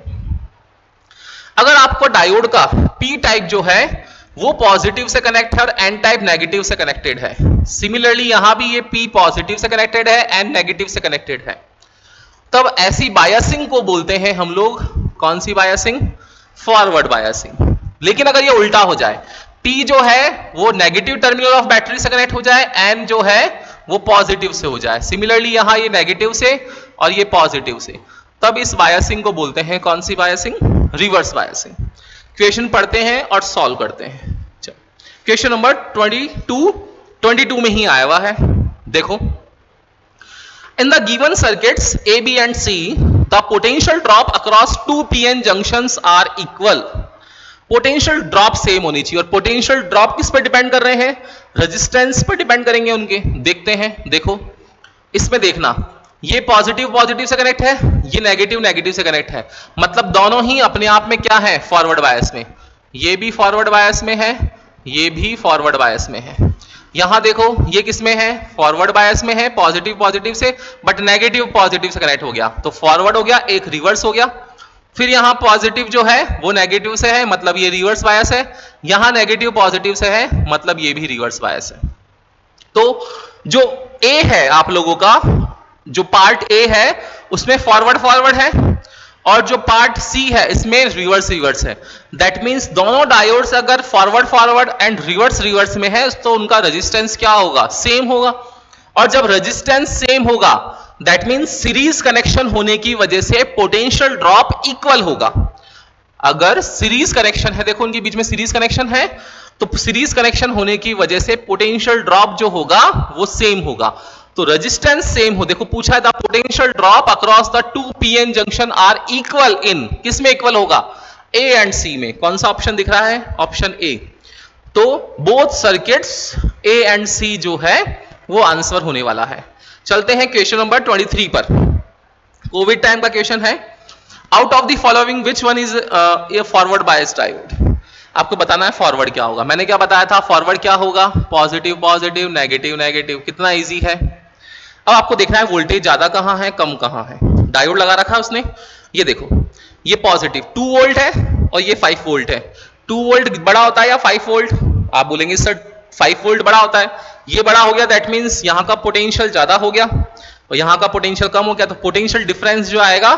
अगर आपको डायोड का पी टाइप जो है वो पॉजिटिव से कनेक्ट है और एन टाइप नेगेटिव से कनेक्टेड है, सिमिलरली यहां भी ये पी पॉजिटिव से कनेक्टेड है, एन नेगेटिव से कनेक्टेड है, तब ऐसी बायसिंग को बोलते हैं हम लोग, कौन सी बायसिंग? Forward biasing. लेकिन अगर ये उल्टा हो जाए, पी जो है वो नेगेटिव टर्मिनल ऑफ बैटरी से कनेक्ट हो जाए, एन जो है वो पॉजिटिव से हो जाए, सिमिलरली यहां ये नेगेटिव से और ये पॉजिटिव से, तब इस बायसिंग को बोलते हैं कौन सी बायसिंग? Reverse biasing. क्वेश्चन पढ़ते हैं और सॉल्व करते हैं। क्वेश्चन नंबर 22 में ही आया हुआ है, देखो। In the given circuits A B and C the potential drop across 2 PN junctions are equal. Potential drop same होनी चाहिए, और पोटेंशियल ड्रॉप किस पर डिपेंड कर रहे हैं? रेजिस्टेंस पर डिपेंड करेंगे उनके। देखते हैं, देखो इसमें देखना, ये पॉजिटिव पॉजिटिव से कनेक्ट है, ये नेगेटिव नेगेटिव से कनेक्ट है, मतलब दोनों ही अपने आप में क्या है? फॉरवर्ड बायस में। ये भी फॉरवर्ड बायस में है, ये भी फॉरवर्ड बायस में है। यहां देखो ये किसमें है? फॉरवर्ड बायस में है, पॉजिटिव पॉजिटिव से, बट नेगेटिव पॉजिटिव से कनेक्ट हो गया, तो फॉरवर्ड हो गया, एक रिवर्स हो गया। फिर यहां पॉजिटिव जो है वो नेगेटिव से है, मतलब ये रिवर्स बायस है, यहां नेगेटिव पॉजिटिव से है, मतलब ये भी रिवर्स बायस है। तो जो ए है आप लोगों का, जो पार्ट ए है उसमें फॉरवर्ड फॉरवर्ड है, और जो पार्ट सी है इसमें रिवर्स रिवर्स है। दैट मींस दोनों डायोड्स अगर forward forward and reverse reverse में है तो उनका रेजिस्टेंस क्या होगा? सेम होगा। और जब रेजिस्टेंस सेम होगा दैट मींस सीरीज कनेक्शन होने की वजह से पोटेंशियल ड्रॉप इक्वल होगा। अगर सीरीज कनेक्शन है, देखो उनके बीच में सीरीज कनेक्शन है, तो सीरीज कनेक्शन होने की वजह से पोटेंशियल ड्रॉप जो होगा वो सेम होगा। तो रेजिस्टेंस सेम हो, देखो पूछा है the potential drop across the 2 PN junction are equal in, किस में इक्वल होगा? ए एंड सी में कौन सा ऑप्शन दिख रहा है? Option A. तो बोथ सर्किट्स ए एंड सी जो है वो आंसर होने वाला है। चलते हैं क्वेश्चन नंबर 23 पर। कोविड टाइम का क्वेश्चन है। Out of the following which one is a forward bias diode? आपको बताना है फॉरवर्ड क्या होगा। मैंने क्या बताया था? फॉरवर्ड क्या होगा? Positive positive, negative negative. कितना इजी है। अब आपको देखना है वोल्टेज ज्यादा कहां है, कम कहां है। डायोड लगा रखा है उसने, ये देखो, ये पॉजिटिव 2 वोल्ट है और ये 5 वोल्ट है। 2 वोल्ट बड़ा होता है या 5 वोल्ट? आप बोलेंगे सर 5 वोल्ट बड़ा होता है। ये बड़ा हो गया, दैट मीन्स यहां का पोटेंशियल ज्यादा हो गया और यहां का पोटेंशियल कम हो गया, तो पोटेंशियल डिफरेंस जो आएगा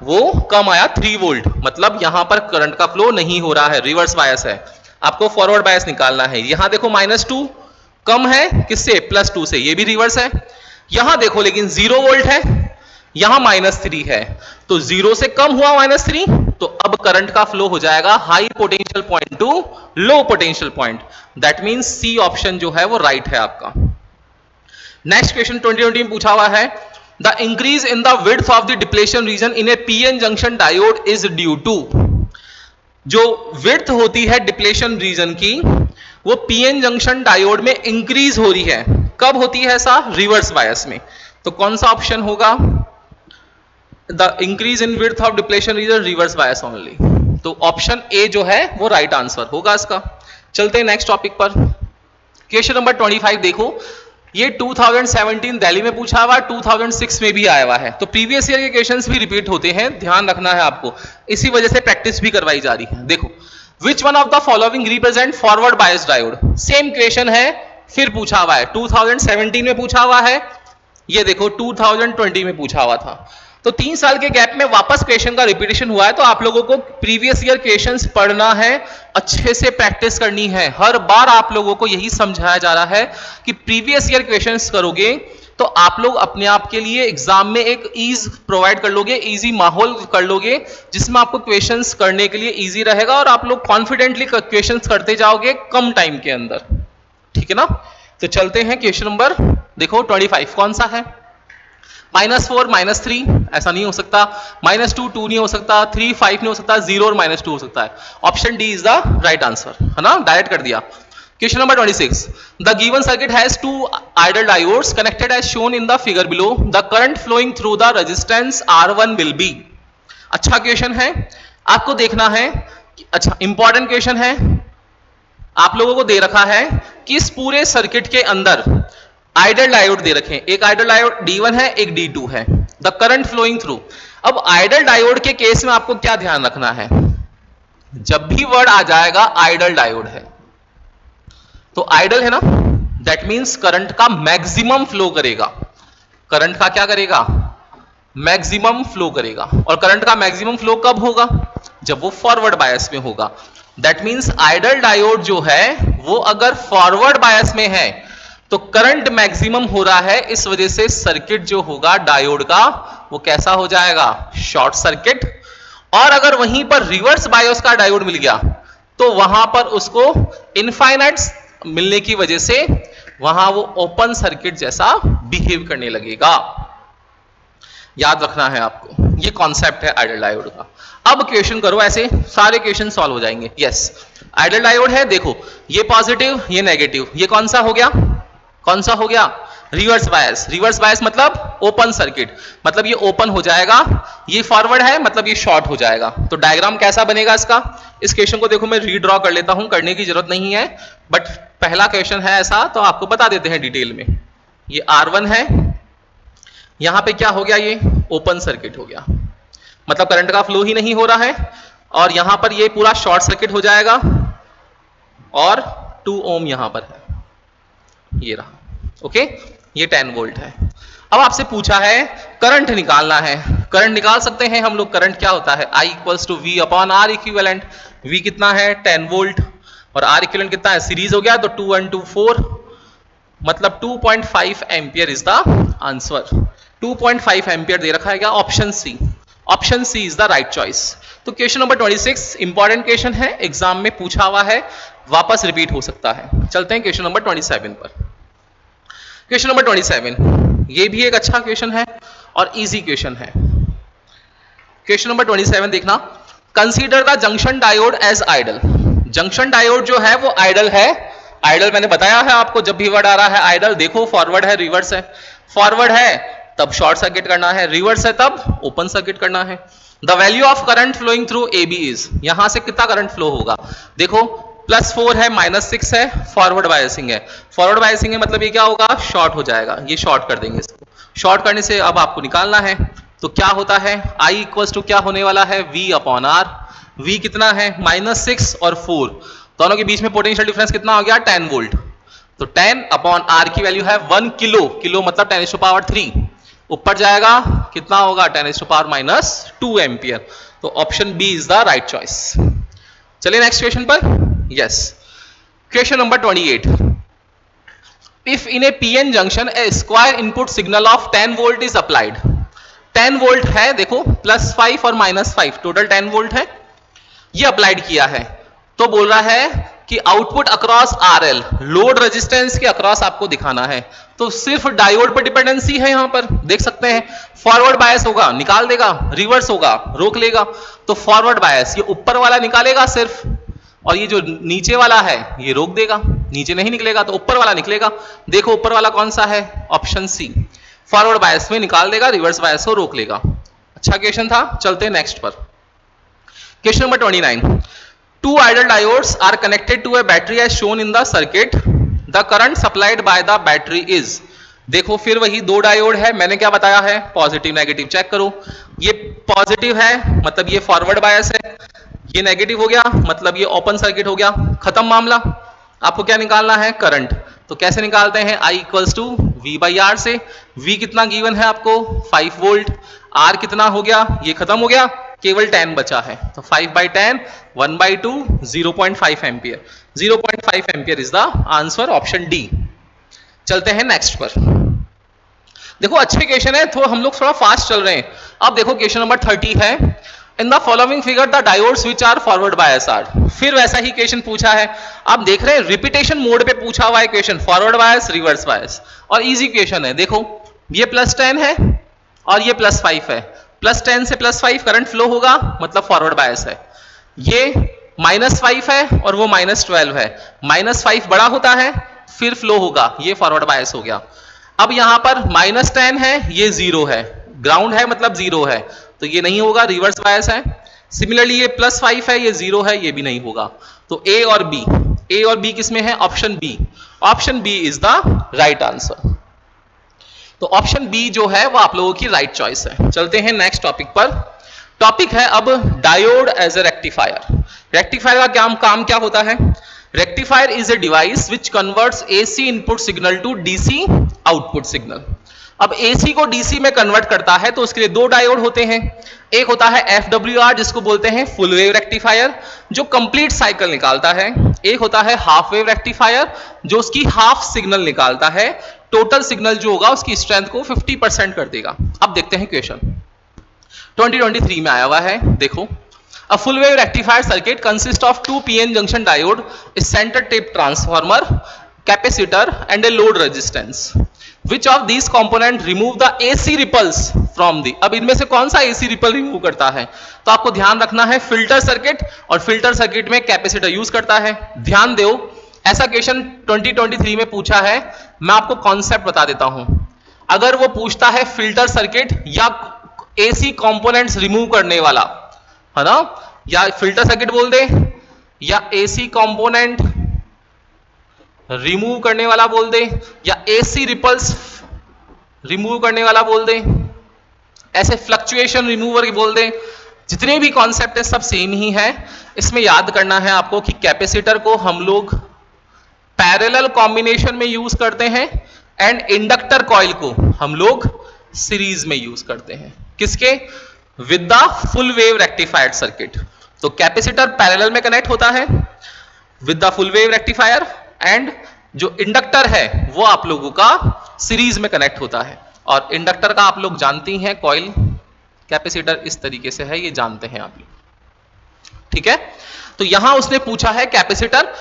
वो कम आया, 3 वोल्ट। मतलब यहां पर करंट का फ्लो नहीं हो रहा है, रिवर्स बायस है। आपको फॉरवर्ड बायस निकालना है। यहां देखो -2 कम है किससे? +2 से, ये भी रिवर्स है। यहां देखो लेकिन 0 वोल्ट है, यहां -3 है, तो 0 से कम हुआ -3, तो अब करंट का फ्लो हो जाएगा high potential point to low potential point. That means C option जो है वो राइट है आपका। नेक्स्ट क्वेश्चन 2020 में पूछा हुआ है, the increase in the width of the depletion region in a PN junction diode is due to. जो विड्थ होती है डिप्लेशन रीजन की वो पीएन जंक्शन डायोड में इंक्रीज हो रही है। कब होती है ऐसा? रिवर्स बायस में। तो कौन सा ऑप्शन होगा? The increase in width of depletion region reverse bias only. तो ऑप्शन ए जो है वो राइट आंसर होगा इसका। चलते हैं नेक्स्ट टॉपिक पर। क्वेश्चन नंबर 25 देखो, ये 2017 दिल्ली में पूछा हुआ, 2006 में भी आया हुआ है। तो प्रीवियस ईयर के क्वेश्चंस भी रिपीट होते हैं, ध्यान रखना है आपको, इसी वजह से प्रैक्टिस भी करवाई जा रही है। देखो, which one of the following represent forward bias diode? Same question है, फिर पूछा हुआ है। 2017 में पूछा हुआ है, ये देखो 2020 में पूछा हुआ था। तो 3 साल के गैप में वापस क्वेश्चन का रिपीटेशन हुआ है। तो आप लोगों को प्रीवियस ईयर क्वेश्चंस पढ़ना है, अच्छे से प्रैक्टिस करनी है। हर बार आप लोगों को यही समझाया जा रहा है कि प्रीवियस ईयर क्वेश्चंस करोगे तो आप लोग अपने आप के लिए एग्जाम में एक ईज प्रोवाइड कर लोगे, इजी माहौल कर लोगे, जिसमें आपको क्वेश्चंस करने के लिए इजी रहेगा और आप लोग कॉन्फिडेंटली क्वेश्चंस करते जाओगे कम टाइम के अंदर। ठीक है ना? तो चलते हैं क्वेश्चन नंबर देखो 25 कौन सा है? -4 -3 ऐसा नहीं हो सकता, -2 2 नहीं हो सकता, 3 5 नहीं हो सकता, 0 और -2 हो सकता है। Option D is the right answer, है ना? डायरेक्ट कर दिया। Question number 26, the given circuit has 2 ideal diodes connected as shown in the figure below, the current flowing through the resistance R1 will be. अच्छा question है, आपको देखना है। अच्छा इंपॉर्टेंट क्वेश्चन है, आप लोगों को दे रखा है कि इस पूरे सर्किट के अंदर आइडल डायोड दे रखे हैं। एक आइडल डायोड D1 है, एक D2 है। The current flowing through. अब आइडल डायोड के केस में आपको क्या ध्यान रखना है? जब भी वर्ड आ जाएगा आइडल डायोड है, तो आइडल है ना, दैट मींस करंट का मैक्सिमम फ्लो करेगा। करंट का क्या करेगा? मैक्सिमम फ्लो करेगा। और करंट का मैक्सिमम फ्लो कब होगा? जब वो फॉरवर्ड बायस में होगा। दैट मींस आइडल डायोड जो है वो अगर फॉरवर्ड बायस में है तो करंट मैक्सिमम हो रहा है, इस वजह से सर्किट जो होगा डायोड का वो कैसा हो जाएगा? Short circuit. और अगर वहीं पर रिवर्स बायस का डायोड मिल गया तो वहां पर उसको इनफाइनाइट मिलने की वजह से वहां वो ओपन सर्किट जैसा बिहेव करने लगेगा। याद रखना है आपको, ये कॉन्सेप्ट है आइडल डायोड का। अब क्वेश्चन करो, ऐसे सारे क्वेश्चन सॉल्व हो जाएंगे। यस, आइडल डायोड है, देखो ये पॉजिटिव ये नेगेटिव, ये कौन सा हो गया? कौन सा हो गया? Reverse bias. रिवर्स बायस मतलब ओपन सर्किट, मतलब ये ओपन हो जाएगा। ये फॉरवर्ड है मतलब ये शॉर्ट हो जाएगा। तो डायग्राम कैसा बनेगा इसका? इस क्वेश्चन को देखो मैं रीड्रॉ कर लेता हूं, करने की जरूरत नहीं है, बट पहला क्वेश्चन है ऐसा तो आपको बता देते हैं डिटेल में। ये R1 है, यहां पे क्या हो गया? ये ओपन सर्किट हो गया, मतलब करंट का फ्लो ही नहीं हो रहा है। और यहां पर ये पूरा शॉर्ट सर्किट हो जाएगा और 2 ओम यहां पर है, ये रहा। ओके, ये 10 वोल्ट है। अब आपसे पूछा है करंट निकालना है। करंट निकाल सकते हैं हम लोग। करंट क्या होता है? I = V/R equivalent. V कितना है? 10 वोल्ट। और R इक्विवेलेंट कितना है? सीरीज हो गया तो 2 × 2 4, मतलब 2.5 ampere is the answer. 2.5 ampere दे रखा है क्या? Option C. Option C is the right choice. तो क्वेश्चन नंबर 26 इंपॉर्टेंट क्वेश्चन है, एग्जाम में पूछा हुआ है, वापस रिपीट हो सकता है। चलते हैं क्वेश्चन नंबर 27 पर। क्वेश्चन नंबर 27, ये भी एक अच्छा क्वेश्चन है और इजी क्वेश्चन है। क्वेश्चन नंबर 27 देखना, consider the junction diode as ideal. Junction diode जो है वो आइडल है। आइडल मैंने बताया है आपको, जब भी वर्ड आ रहा है आइडल, देखो फॉरवर्ड है रिवर्स है, फॉरवर्ड है तब शॉर्ट सर्किट करना है, रिवर्स है तब ओपन सर्किट करना है। The value of current flowing through A B is, यहां से कितना करंट फ्लो होगा, देखो +4 है -6 है, फॉरवर्ड बायसिंग है। फॉरवर्ड बायसिंग है मतलब ये क्या होगा, शॉर्ट हो जाएगा, ये शॉर्ट कर देंगे इसको। शॉर्ट करने से अब आपको निकालना है, तो क्या होता है I इक्वल्स टू क्या होने वाला है, V/R। V कितना है, -6 और 4, दोनों के बीच में पोटेंशियल डिफरेंस कितना हो गया, 10 वोल्ट। तो 10/R की वैल्यू है 1 किलो, किलो मतलब 10⁻3, ऊपर जाएगा कितना होगा, 10⁻⁻2 एम्पियर। तो option B is the right choice. चलिए नेक्स्ट क्वेश्चन पर। Yes, question number 28। If in a PN junction a square input signal of 10 volt is applied, 10 volt है, देखो +5 और -5 टोटल 10 वोल्ट है, ये अप्लाइड किया है। तो बोल रहा है कि output across RL, load resistance के अक्रॉस आपको दिखाना है। तो सिर्फ डायोड पर डिपेंडेंसी है, यहां पर देख सकते हैं। फॉरवर्ड बायस होगा निकाल देगा, रिवर्स होगा रोक लेगा। तो फॉरवर्ड बायस ये ऊपर वाला निकालेगा सिर्फ, और ये जो नीचे वाला है ये रोक देगा, नीचे नहीं निकलेगा तो ऊपर वाला निकलेगा। देखो ऊपर वाला कौन सा है, ऑप्शन सी, फॉरवर्ड बायस में निकाल देगा, रिवर्स बायस को रोक लेगा। अच्छा क्वेश्चन था, चलते हैं नेक्स्ट पर। Question number 29। Two idle diodes are connected to a battery as shown in the circuit. The current supplied by the battery is, देखो फिर वही दो डायोड है, मैंने क्या बताया है, पॉजिटिव नेगेटिव चेक करो। ये पॉजिटिव है मतलब ये फॉरवर्ड बायस है, ये नेगेटिव हो गया मतलब ये ओपन सर्किट हो गया, खत्म मामला। आपको क्या निकालना है, करंट। तो कैसे निकालते हैं, I इक्वल्स टू V/R से। V कितना गिवन है आपको, 5 वोल्ट। R कितना हो गया, ये खत्म हो गया, केवल 10 बचा है। तो 5/10 1/2 0.5 ampere. 0.5 ampere is the answer, option D. चलते हैं नेक्स्ट पर। देखो अच्छे क्वेश्चन है, तो हम लोग थोड़ा फास्ट चल रहे हैं। अब देखो क्वेश्चन नंबर 30 है। In the following figure the diodes which are forward bias are. फिर वैसा ही क्वेश्चन पूछा है, आप देख रहे हैं रिपीटेशन मोड पे पूछा हुआ है question, forward bias reverse bias, और इजी क्वेश्चन है। देखो ये +10 है और ये +5 है, +10 से +5 करंट फ्लो होगा मतलब फॉरवर्ड बायस है। ये -5 है और वो -12 है, -5 बड़ा होता है फिर फ्लो होगा, ये फॉरवर्ड बायस हो गया। अब यहां पर -10 है, ये 0 है, ग्राउंड है मतलब 0 है, तो ये नहीं होगा, रिवर्स बायस है। सिमिलरली ये +5 है, ये 0 है, ये भी नहीं होगा। तो ए और बी किसमें है, option B. Option B is the right answer. तो ऑप्शन बी जो है वो आप लोगों की राइट चॉइस है। चलते हैं नेक्स्ट टॉपिक पर। टॉपिक है अब diode as a rectifier. Rectifier का काम क्या होता है, rectifier is a device which converts AC input signal to DC output signal. अब एसी को डीसी में कन्वर्ट करता है तो उसके लिए दो डायोड होते हैं। एक होता है FWR जिसको बोलते हैं फुल वेव रेक्टिफायर, जो कंप्लीट साइकिल निकालता है। एक होता है हाफ वेव रेक्टिफायर जो उसकी हाफ सिग्नल निकालता है, टोटल सिग्नल जो होगा उसकी स्ट्रेंथ को 50% कर देगा। अब देखते हैं क्वेश्चन 2023 में आया हुआ है। देखो, a full wave rectifier circuit consist of 2 PN junction diode, a center tap transformer, capacitor and a load resistance. Which of these component remove the AC ripples from the, अब इनमें से कौन सा AC रिपल रिमूव करता है, तो आपको ध्यान रखना है फिल्टर सर्किट, और फिल्टर सर्किट में कैपेसिटर यूज करता है। ध्यान दो, ऐसा क्वेश्चन 2023 में पूछा है। मैं आपको कॉन्सेप्ट बता देता हूं। अगर वो पूछता है फिल्टर सर्किट या AC कंपोनेंट्स रिमूव करने वाला, है ना, या फिल्टर सर्किट बोल दे या AC कंपोनेंट रिमूव करने वाला बोल दे या AC रिपल्स रिमूव करने वाला बोल दे, ऐसे फ्लक्चुएशन रिमूवर बोल दे, जितने भी कॉन्सेप्ट है सब सेम ही है। इसमें याद करना है आपको कि कैपेसिटर को हम लोग पैरेलल कॉम्बिनेशन में यूज करते हैं एंड इंडक्टर कॉइल को हम लोग सीरीज में यूज करते हैं। किसके, with the full wave rectified circuit. तो कैपेसिटर पैरेलल में कनेक्ट होता है with the full wave rectifier, and जो इंडक्टर है वो आप लोगों का सीरीज में कनेक्ट होता है। और इंडक्टर का आप लोग जानते हैं कॉइल, कैपेसिटर इस तरीके से है, ये जानते हैं आप लोग, ठीक है। तो यहां उसने पूछा है कैपेसिटर,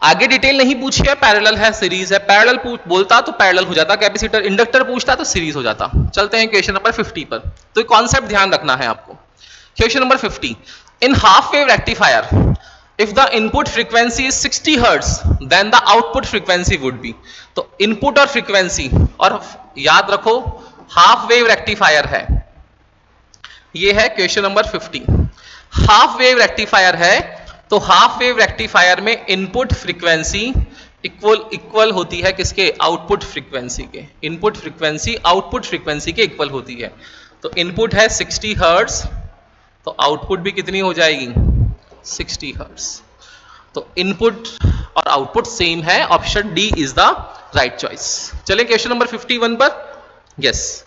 आगे डिटेल नहीं पूछी है, पैरेलल है सीरीज है, पैरेलल बोलता तो पैरेलल हो जाता कैपेसिटर, इंडक्टर पूछता तो सीरीज हो जाता। चलते हैं क्वेश्चन नंबर 50 पर। तो कॉन्सेप्ट ध्यान रखना है आपको। Question number 50, In half wave rectifier, if the input frequency is 60 hertz, then the output frequency would be. तो इनपुट और फ्रीक्वेंसी, और याद रखो हाफ वेव रेक्टिफायर है, ये है question number 50। Half wave rectifier है तो हाफ वेव रेक्टिफायर में इनपुट फ्रीक्वेंसी इक्वल होती है किसके? आउटपुट फ्रीक्वेंसी के। इनपुट फ्रीक्वेंसी आउटपुट फ्रीक्वेंसी के इक्वल होती है। तो इनपुट है 60 हर्ट्ज, तो आउटपुट भी कितनी हो जाएगी? 60 हर्ट्ज। तो इनपुट और आउटपुट सेम है। Option D is the right choice. चलें क्वेश्चन नंबर 51 पर। यस,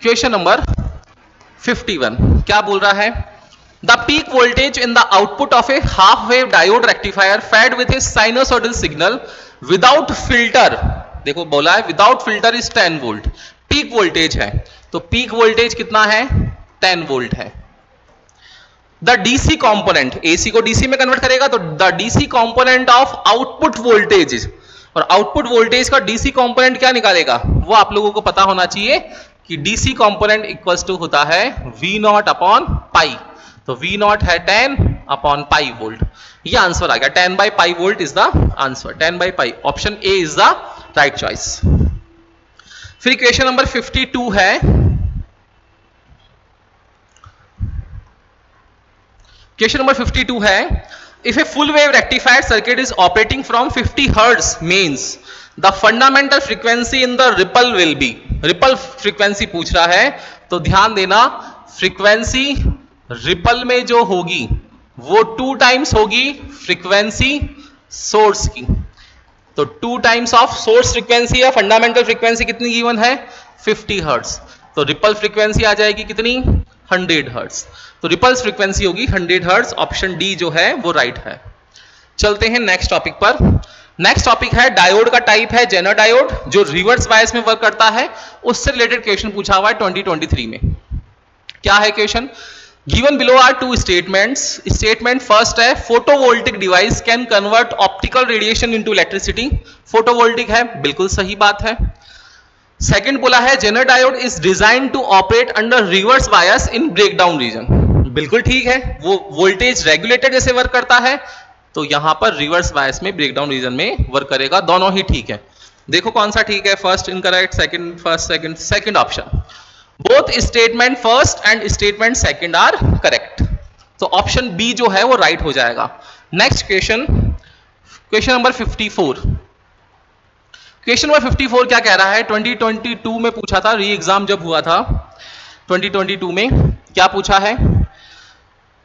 क्वेश्चन नंबर 51 क्या बोल रहा है? The peak voltage in the output of a half wave diode rectifier fed with a sinusoidal signal without filter, देखो बोला है without filter is 10 volt. Peak voltage है, तो पीक वोल्टेज कितना है? 10 वोल्ट है। द डीसी कंपोनेंट, एसी को DC में कन्वर्ट करेगा तो the DC component of output voltage, और आउटपुट वोल्टेज का डीसी कंपोनेंट क्या निकालेगा वो आप लोगों को पता होना चाहिए कि डीसी कंपोनेंट इक्वल्स टू होता है V नॉट अपॉन पाई। तो V नॉट है 10 अपॉन पाई वोल्ट। ये आंसर आ गया, 10 by pi volt is the answer, 10 by pi. Option A is the right choice. फिर क्वेश्चन नंबर 52 है, क्वेश्चन नंबर 52 है, if a full wave rectifier circuit is operating from 50 hertz means the fundamental frequency in the ripple will be. Ripple frequency पूछ रहा है, तो ध्यान देना frequency ripple में जो होगी वो 2 टाइम्स होगी फ्रीक्वेंसी सोर्स की। तो 2 टाइम्स ऑफ सोर्स फ्रीक्वेंसी या फंडामेंटल फ्रीक्वेंसी कितनी गिवन है? 50 हर्ट्ज। तो रिपल फ्रीक्वेंसी आ जाएगी कितनी? 100 हर्ट्ज। तो रिपल फ्रीक्वेंसी होगी 100 हर्ट्ज। ऑप्शन डी जो है वो राइट है। चलते हैं नेक्स्ट टॉपिक पर। नेक्स्ट टॉपिक है डायोड का टाइप है जेनर डायोड, जो रिवर्स बायस में वर्क करता है। उससे रिलेटेड क्वेश्चन पूछा हुआ है 2023 में। क्या है question? Given below are 2 statements. Statement first है photovoltaic device can convert optical radiation into electricity. Photovoltaic है, बिल्कुल सही बात है। सेकंड बोला है Zener diode is design to operate under reverse bias in breakdown region. बिल्कुल ठीक है, वो वोल्टेज रेगुलेटर जैसे वर्क करता है, तो यहां पर रिवर्स बायस में ब्रेकडाउन रीजन में वर्क करेगा। दोनों ही ठीक है। देखो कौन सा ठीक है? First incorrect, second first, second option. Both statement first and statement second are correct. तो ऑप्शन बी जो है वो राइट हो जाएगा। Next question, question number 54। Question number 54 क्या कह रहा है? 2022 में पूछा था, री एग्जाम जब हुआ था 2022 में, क्या पूछा है?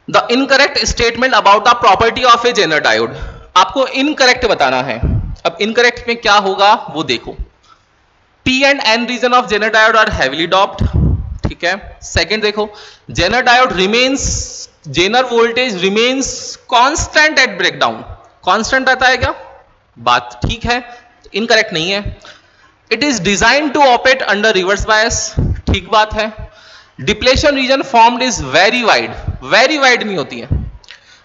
The incorrect statement about the property of a Zener diode. आपको इनकरेक्ट बताना है। अब इनकरेक्ट में क्या होगा वो देखो। P and N region of Zener diode are heavily doped, ठीक है। सेकंड देखो, Zener diode remains, Zener voltage remains constant at breakdown. Constant रहता है क्या? बात ठीक है, इनकरेक्ट नहीं है। It is design to operate under reverse bias, ठीक बात है। Depletion region formed is very wide, very wide नहीं होती है,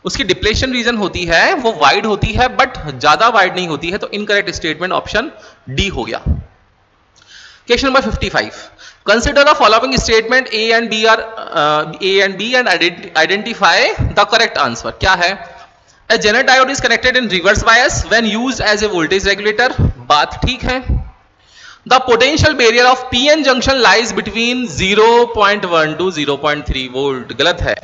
उसकी डिप्लेशन रीजन होती है वो वाइड होती है बट ज्यादा वाइड नहीं होती है। तो इनकरेक्ट स्टेटमेंट ऑप्शन डी हो गया। Question number 55, consider the following statement A and B and identify the correct answer. क्या है? A Zener diode is connected in reverse bias when used as a voltage regulator, बात ठीक है। The potential barrier of PN junction lies between 0.1 to 0.3 volt, गलत है।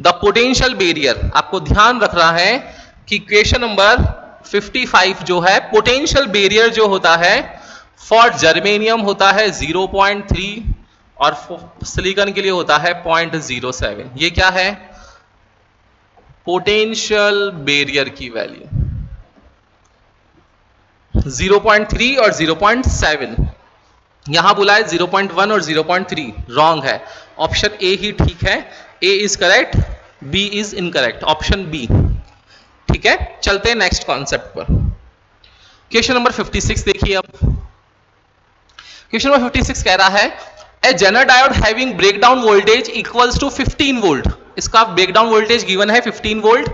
The potential barrier, आपको ध्यान रखना है कि क्वेश्चन नंबर 55 जो है, पोटेंशियल बैरियर जो होता है फॉर जर्मेनियम होता है 0.3 और सिलिकॉन के लिए होता है 0.07। ये क्या है? पोटेंशियल बैरियर की वैल्यू 0.3 और 0.7। यहां बोला है 0.1 और 0.3, रॉन्ग है। ऑप्शन ए ही ठीक है। A is correct, B is incorrect, option B, ठीक है। चलते हैं नेक्स्ट कॉन्सेप्ट पर। क्वेश्चन नंबर 56 देखिए। अब क्वेश्चन नंबर 56 कह रहा है a Zener diode having breakdown voltage equals to 15 volt. इसका ब्रेकडाउन वोल्टेज गिवन है 15 volt,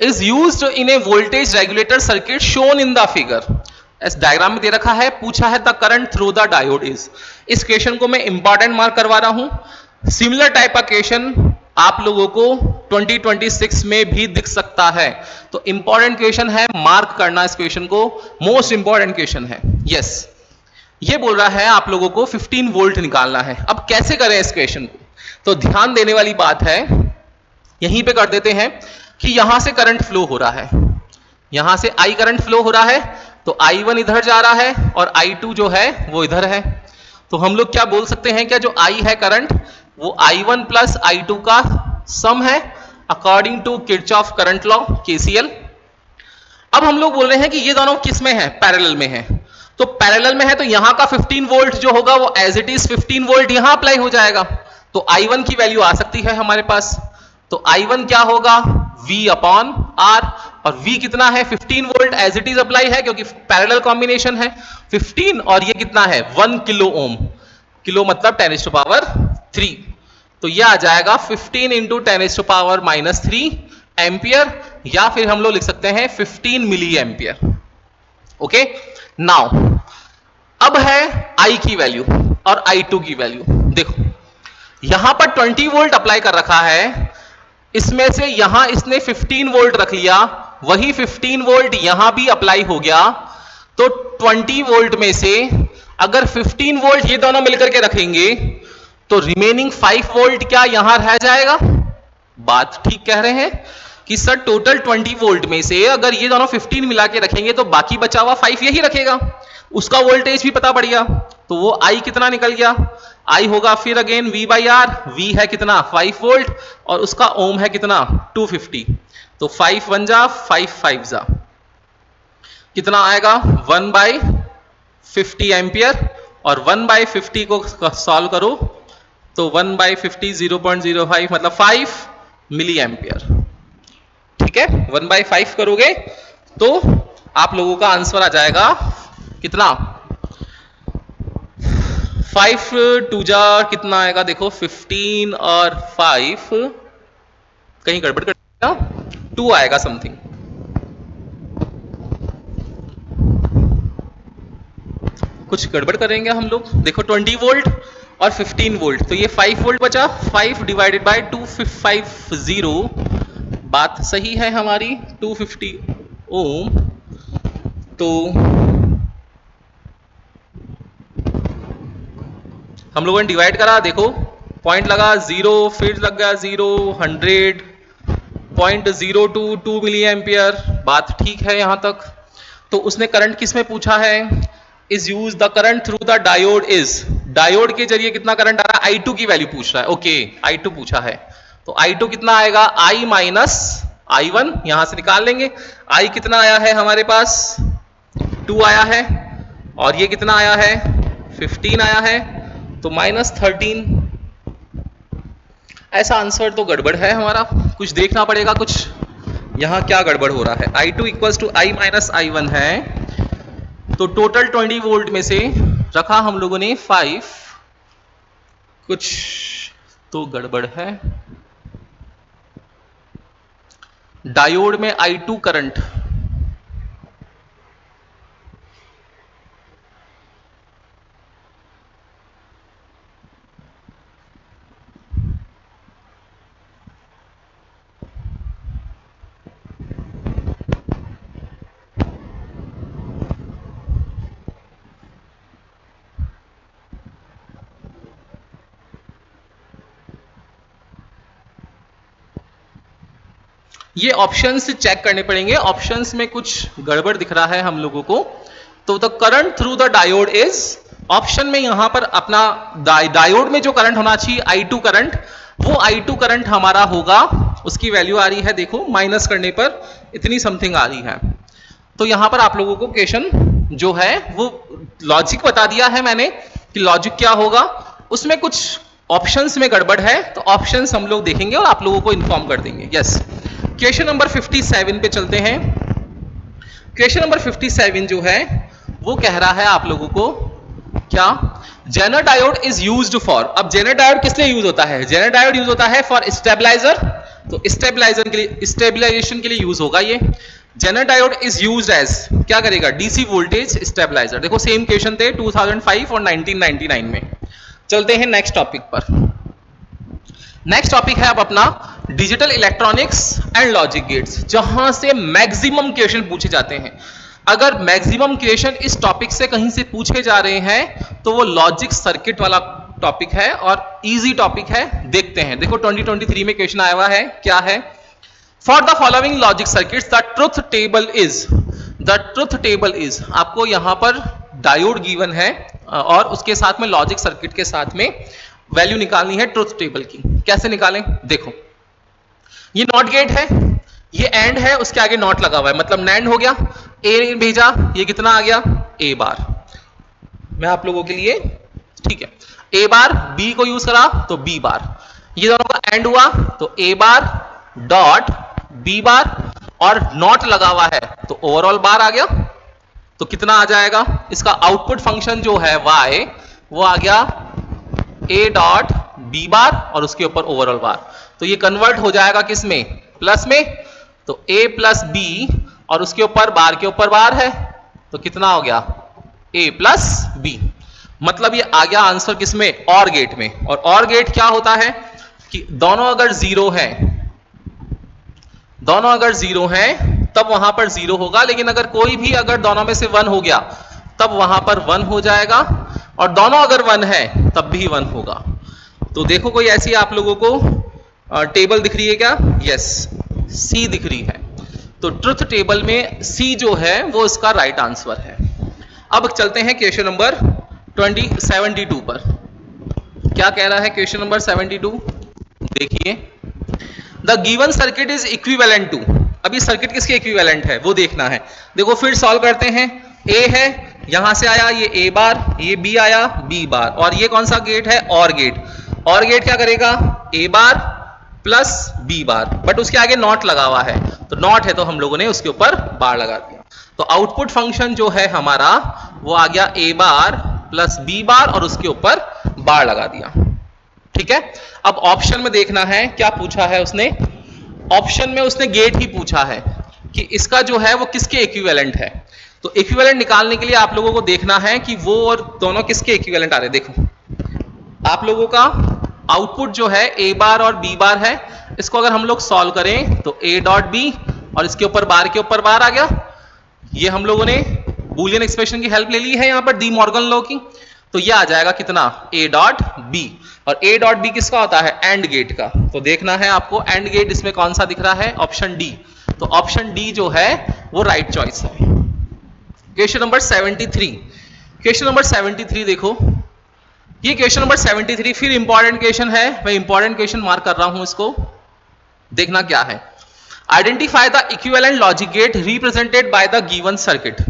is used in a voltage regulator circuit shown in the figure. इस डायग्राम में दे रखा है, पूछा है the current through the diode is. इस क्वेश्चन को मैं इंपॉर्टेंट मार्क करवा रहा हूं। सिमिलर टाइप का क्वेश्चन आप लोगों को 2026 में भी दिख सकता है, तो इंपॉर्टेंट क्वेश्चन है, मार्क करना इस क्वेश्चन को, मोस्ट इंपॉर्टेंट क्वेश्चन है। यस, ये बोल रहा है आप लोगों को 15 वोल्ट निकालना है। अब कैसे करें इस क्वेश्चन को, तो ध्यान देने वाली बात है, यहीं पे कर देते हैं कि यहां से करंट फ्लो हो रहा है, यहां से I करंट फ्लो हो रहा है, तो I1 इधर जा रहा है और I2 जो है वो इधर है। तो हम लोग क्या बोल सकते हैं, क्या जो I है करंट वो I1 प्लस I2 का सम है according to Kirchhoff current law KCL। अब हम लोग बोल रहे हैं कि ये दोनों किस में है, पैरेलल में है। तो पैरेलल में है तो यहां का 15 वोल्ट जो होगा वो एज इट इज 15 वोल्ट यहां अप्लाई हो जाएगा, तो I1 की वैल्यू आ सकती है हमारे पास। तो I1 क्या होगा, V अपॉन R, और V कितना है, 15 volt as it is apply है क्योंकि पैरेलल कॉम्बिनेशन है 15, और ये कितना है 1 किलो ओम, किलो मतलब 10⁻³ तो ये आ जाएगा 15 इंटू 10⁻³ एम्पियर, या फिर हम लोग लिख सकते हैं 15 मिली एम्पियर। ओके, नाउ अब है I की वैल्यू और I2 की वैल्यू। देखो यहां पर 20 वोल्ट अप्लाई कर रखा है, इसमें से यहां इसने 15 वोल्ट रख लिया, वही 15 वोल्ट यहां भी अप्लाई हो गया, तो 20 वोल्ट में से अगर 15 वोल्ट ये दोनों मिलकर के रखेंगे तो रिमेनिंग 5 वोल्ट क्या यहां रह जाएगा। बात ठीक कह रहे हैं कि सर टोटल 20 वोल्ट में से अगर ये दोनों 15 मिला के रखेंगे तो बाकी बचा हुआ 5 यही रखेगा, उसका वोल्टेज भी पता पड़ गया, तो वो I कितना निकल गया, I होगा फिर अगेन V/R, V है कितना 5 वोल्ट और उसका ओम है कितना 250, तो 5 1 जा 5 5 जा कितना आएगा 1/50 एम्पियर, और 1/50 को सॉल्व करो तो 1/50 0.05 मतलब 5 मिली एम्पियर। ठीक है, 1/5 करोगे तो आप लोगों का आंसर आ जाएगा कितना, 5 2 जा कितना आएगा, देखो 15 और 5 कहीं गड़बड़ कर 2 आएगा समथिंग, कुछ गड़बड़ करेंगे हम लोग। देखो 20 वोल्ट और 15 वोल्ट, तो ये 5 वोल्ट बचा, 5 डिवाइडेड बाय 250, बात सही है हमारी 250 ओम, तो हम लोगों ने डिवाइड करा, देखो पॉइंट लगा 0, फिर लग गया 0, 100, 0.022 मिली एम्पियर, बात ठीक है यहां तक। तो उसने करंट किस में पूछा है, is use the current through the diode is, diode के जरिए कितना करंट आ रहा है, I2 की वैल्यू पूछ रहा है। ओके, I2 पूछा है, तो I2 कितना आएगा, I माइनस I1 यहां से निकाल लेंगे। I कितना आया है हमारे पास 2 आया है, और ये कितना आया है 15 आया है, तो -13। ऐसा आंसर तो गड़बड़ है हमारा, कुछ देखना पड़ेगा, कुछ यहां क्या गड़बड़ हो रहा है। I2 equals to I minus I1 है, तो टोटल 20 वोल्ट में से रखा हम लोगों ने 5, कुछ तो गड़बड़ है। डायोड में I2 करंट ये ऑप्शंस चेक करने पड़ेंगे, ऑप्शंस में कुछ गड़बड़ दिख रहा है हम लोगों को। तो the current through the diode is, option में यहां पर अपना डायोड में जो करंट होना चाहिए I2 करंट, वो I2 करंट हमारा होगा, उसकी वैल्यू आ रही है, देखो माइनस करने पर इतनी समथिंग आ रही है। तो यहां पर आप लोगों को क्वेश्चन जो है वो लॉजिक बता दिया है मैंने कि लॉजिक क्या होगा, उसमें कुछ ऑप्शंस में गड़बड़ है, तो ऑप्शंस हम लोग देखेंगे और आप लोगों को इन्फॉर्म कर देंगे। यस, क्वेश्चन नंबर 57 पे चलते हैं। क्वेश्चन नंबर 57 जो है वो कह रहा है आप लोगों को क्या, Zener diode is used for, अब जेनर डायोड किस लिए यूज होता है, जेनर डायोड यूज होता है फॉर स्टेबलाइजर, तो स्टेबलाइजर के लिए, स्टेबलाइजेशन के लिए यूज होगा ये। Zener diode is used as क्या करेगा, डीसी वोल्टेज स्टेबलाइजर। देखो सेम क्वेश्चन थे 2005 और 1999 में। चलते हैं नेक्स्ट टॉपिक पर। नेक्स्ट टॉपिक है अब अपना digital electronics and logic gates, जहां से मैक्सिमम क्वेश्चन पूछे जाते हैं। अगर मैक्सिमम क्वेश्चन इस टॉपिक से कहीं से पूछे जा रहे हैं तो वो लॉजिक सर्किट वाला टॉपिक है और इजी टॉपिक है। देखते हैं, देखो 2023 में क्वेश्चन आया हुआ है, क्या है, for the following logic circuits the truth table is, आपको यहां पर डायोड गिवन है और उसके साथ में लॉजिक सर्किट के साथ में वैल्यू निकालनी है ट्रुथ टेबल की। कैसे निकालें, देखो ये नॉट गेट है, ये एंड है, उसके आगे नॉट लगा हुआ है, मतलब नैंड हो गया। ए भेजा, ये कितना आ गया, ए बार। मैं आप लोगों के लिए, ठीक है, ए बार, बी को यूज करा तो बी बार, ये दोनों का एंड हुआ तो ए बार डॉट बी बार, और नॉट लगा हुआ है तो ओवरऑल बार आ गया। तो कितना आ जाएगा, इसका आउटपुट फंक्शन जो है y, वो आ गया a डॉट बी बार और उसके ऊपर ओवरऑल बार। तो ये कन्वर्ट हो जाएगा किस में, प्लस में, तो a प्लस बी और उसके ऊपर बार के ऊपर बार है, तो कितना हो गया, a प्लस बी। मतलब ये आ गया आंसर किसमें, और गेट में। और गेट क्या होता है कि दोनों अगर जीरो हैं तब वहां पर जीरो होगा, लेकिन अगर कोई भी अगर दोनों में से वन हो गया तब वहां पर वन हो जाएगा, और दोनों अगर वन है तब भी वन होगा। तो देखो कोई ऐसी आप लोगों को टेबल दिख रही है क्या, यस, सी दिख रही है। तो ट्रुथ टेबल में सी जो है वो इसका राइट आंसर है। अब चलते हैं क्वेश्चन नंबर 72 पर। क्या कह रहा है क्वेश्चन नंबर 72, देखिए, the given circuit is equivalent to, अभी सर्किट किसके इक्विवेलेंट है वो देखना है। देखो फिर सॉल्व करते हैं, ए है, यहां से आया ये ए बार, ये बी आया बी बार, और ये कौन सा गेट है, और गेट। और गेट क्या करेगा, ए बार प्लस बी बार, बट उसके आगे नॉट लगा हुआ है, तो नॉट है तो हम लोगों ने उसके ऊपर बार लगा दिया। तो आउटपुट फंक्शन जो है हमारा वो आ गया ए बार प्लस बी बार और उसके ऊपर बार लगा दिया। ठीक है, अब ऑप्शन में देखना है क्या पूछा है उसने। ऑप्शन में उसने गेट ही पूछा है कि इसका जो है वो किसके इक्विवेलेंट है। तो इक्विवेलेंट निकालने के लिए आप लोगों को देखना है कि वो और दोनों किसके इक्विवेलेंट आ रहे हैं। देखो आप लोगों का आउटपुट जो है ए बार और बी बार है, इसको अगर हम लोग सॉल्व करें तो ए डॉट बी और इसके ऊपर बार आ गया। ये हम लोगों ने बूलियन एक्सप्रेशन की हेल्प ले ली है यहां पर डी मॉर्गन लॉ की, तो ये आ जाएगा कितना, ए डॉट बी। और ए डॉट बी किसका होता है, एंड गेट का। तो देखना है आपको एंड गेट इसमें कौन सा दिख रहा है, ऑप्शन डी। तो ऑप्शन डी जो है वो राइट चॉइस है। क्वेश्चन नंबर 73, क्वेश्चन नंबर 73 देखो, ये क्वेश्चन नंबर 73 फिर इंपॉर्टेंट क्वेश्चन है, मैं इंपॉर्टेंट क्वेश्चन मार्क कर रहा हूं इसको। देखना क्या है, identify the equivalent logic gate represented by the given circuit.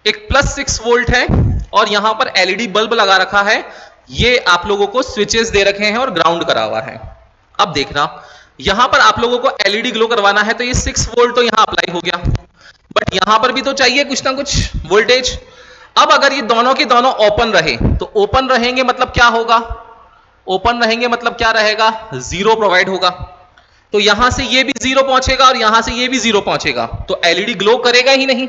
एक +6 वोल्ट है और यहां पर एलईडी बल्ब लगा रखा है, ये आप लोगों को स्विचेस दे रखे हैं और ग्राउंड करा हुआ है। अब देखना यहां पर आप लोगों को एलईडी ग्लो करवाना है, तो ये 6 वोल्ट तो यहां अप्लाई हो गया, बट यहां पर भी तो चाहिए कुछ ना कुछ वोल्टेज। अब अगर ये दोनों के दोनों ओपन रहे तो ओपन रहेंगे मतलब क्या होगा, ओपन रहेंगे मतलब क्या रहेगा, जीरो प्रोवाइड होगा। तो यहां से ये भी जीरो पहुंचेगा और यहां से ये भी जीरो पहुंचेगा, तो एलईडी ग्लो करेगा ही नहीं।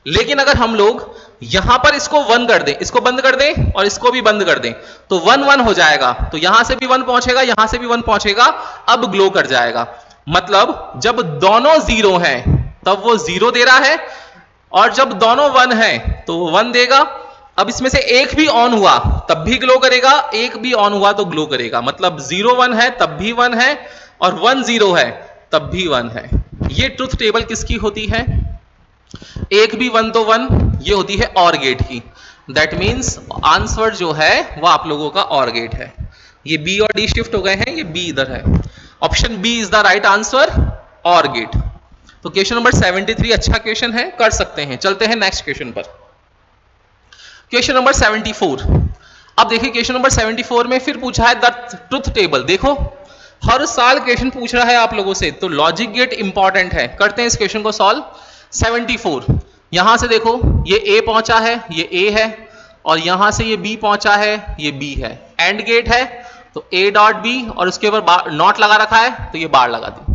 लेकिन अगर हम लोग यहां पर इसको वन कर दें, इसको बंद कर दें और इसको भी बंद कर दें, तो 1 1 हो जाएगा। तो यहां से भी 1 पहुंचेगा, यहां से भी 1 पहुंचेगा, अब ग्लो कर जाएगा। मतलब जब दोनों जीरो हैं तब वो जीरो दे रहा है, और जब दोनों 1 हैं तो वो 1 देगा। अब इसमें से एक भी ऑन हुआ तब भी ग्लो करेगा, एक भी ऑन हुआ तो ग्लो करेगा। मतलब 0 1 है तब भी 1 है, और 1 0 है तब भी 1 है। ये ट्रुथ टेबल किसकी होती है, एक भी 1 तो 1, ये होती है और गेट की। दैट मीन्स आंसर जो है वो आप लोगों का और गेट है। ये बी और डी शिफ्ट हो गए हैं, ये बी इधर है, option B is the right answer, और गेट। तो क्वेश्चन नंबर 73 अच्छा क्वेश्चन है, कर सकते हैं। चलते हैं नेक्स्ट क्वेश्चन पर, क्वेश्चन नंबर 74। अब देखिए क्वेश्चन नंबर 74 में फिर पूछा है द ट्रुथ टेबल। देखो हर साल क्वेश्चन पूछ रहा है आप लोगों से, तो लॉजिक गेट इंपॉर्टेंट है। करते हैं इस क्वेश्चन को सॉल्व। 74 यहां से देखो, ये ए पहुंचा है, ये ए है, और यहां से ये बी पहुंचा है, ये बी है, एंड गेट है, तो ए डॉट बी और उसके ऊपर नॉट लगा रखा है तो ये बार लगा दी।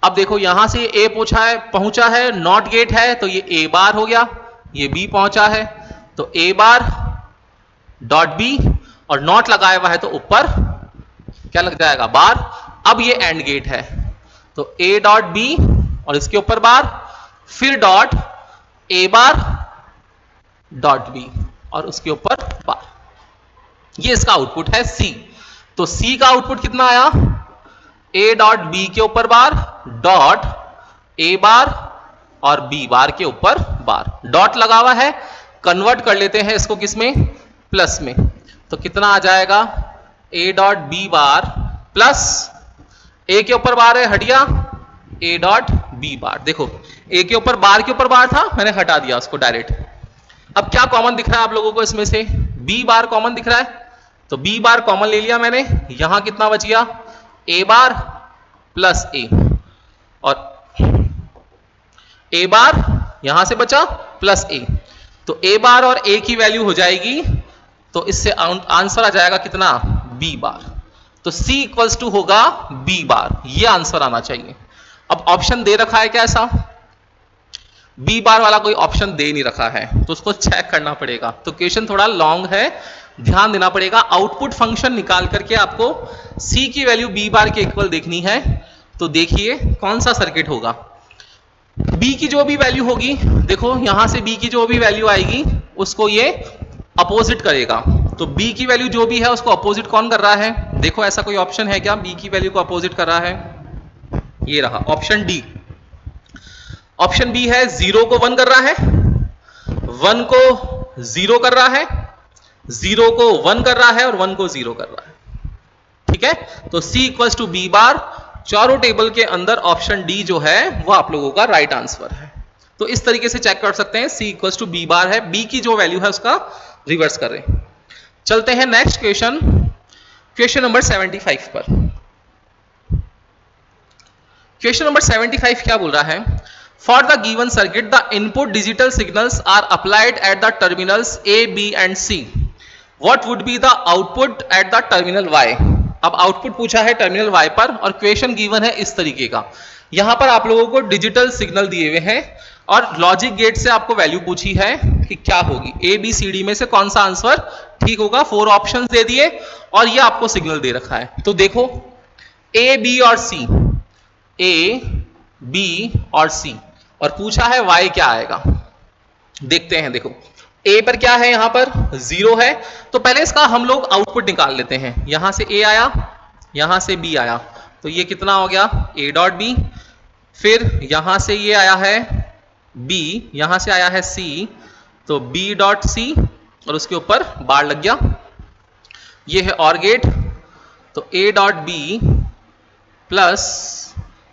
अब देखो यहां से ए पहुंचा है, नॉट गेट है, तो ये ए बार हो गया, ये बी पहुंचा है, तो ए बार डॉट बी, और नॉट लगाया हुआ है तो ऊपर क्या लग जाएगा, बार। अब ये एंड गेट है, तो ए डॉट बी और इसके ऊपर बार, फिर dot A bar dot B और उसके ऊपर बार। ये इसका आउटपुट है सी। तो सी का आउटपुट कितना आया, ए डॉट बी के ऊपर बार डॉट ए बार और बी बार के ऊपर बार, डॉट लगा हुआ है, कन्वर्ट कर लेते हैं इसको किसमें, प्लस में। तो कितना आ जाएगा, A dot B bar plus A के ऊपर बार है, हटिया, ए डॉट बी बार। देखो ए के ऊपर बार था, मैंने हटा दिया उसको डायरेक्ट। अब क्या कॉमन दिख रहा है आप लोगों को इसमें से, बी बार कॉमन दिख रहा है, तो बी बार कॉमन ले लिया मैंने। यहां कितना बच गया, ए बार प्लस ए, और ए बार यहां से बचा प्लस ए, तो ए बार और ए की वैल्यू हो जाएगी, तो इससे आंसर आ जाएगा कितना, बी बार। तो C इक्वल्स टू होगा बी बार, ये आंसर आना चाहिए। अब ऑप्शन दे रखा है क्या ऐसा, बी बार वाला कोई ऑप्शन दे नहीं रखा है, तो उसको चेक करना पड़ेगा। तो क्वेश्चन थोड़ा लॉन्ग है, ध्यान देना पड़ेगा। आउटपुट फंक्शन निकाल करके आपको C की वैल्यू बी बार के इक्वल देखनी है। तो देखिए कौन सा सर्किट होगा, B की जो भी वैल्यू होगी, देखो यहां से B की जो भी वैल्यू आएगी उसको ये अपोजिट करेगा। तो B की वैल्यू जो भी है उसको अपोजिट कौन कर रहा है, देखो ऐसा कोई ऑप्शन है क्या B की वैल्यू को अपोजिट कर रहा है, ये रहा ऑप्शन डी। ऑप्शन बी है 0 को 1 कर रहा है, 1 को 0 कर रहा है, 0 को 1 कर रहा है और 1 को 0 कर रहा है। ठीक है, तो C equals to B bar, चारों टेबल के अंदर ऑप्शन डी जो है वो आप लोगों का राइट आंसर है। तो इस तरीके से चेक कर सकते हैं, C equals to B bar है, B की जो वैल्यू है उसका रिवर्स कर रहे हैं। चलते हैं नेक्स्ट क्वेश्चन, क्वेश्चन नंबर 75 पर। क्वेश्चन नंबर 75 क्या बोल रहा है, for the given circuit the input digital signals are applied at the terminals A B and C, what would be the output at the terminal Y. अब output पूछा है terminal Y पर और question given है इस तरीके का। यहां पर आप लोगों को डिजिटल सिग्नल दिए हुए हैं और लॉजिक गेट से आपको वैल्यू पूछी है कि क्या होगी, ए बी सी डी में से कौन सा आंसर ठीक होगा। 4 ऑप्शंस दे दिए और ये आपको सिग्नल दे रखा है। तो देखो ए बी और सी, ए बी और सी, और पूछा है वाई क्या आएगा। देखते हैं, देखो ए पर क्या है, यहां पर 0 है, तो पहले इसका हम लोग आउटपुट निकाल लेते हैं। यहां से ए आया, यहां से बी आया, तो ये कितना हो गया, ए डॉट बी। फिर यहां से ये आया है बी, यहां से आया है सी, तो बी डॉट सी और उसके ऊपर बार लग गया। ये है और गेट, तो A dot B plus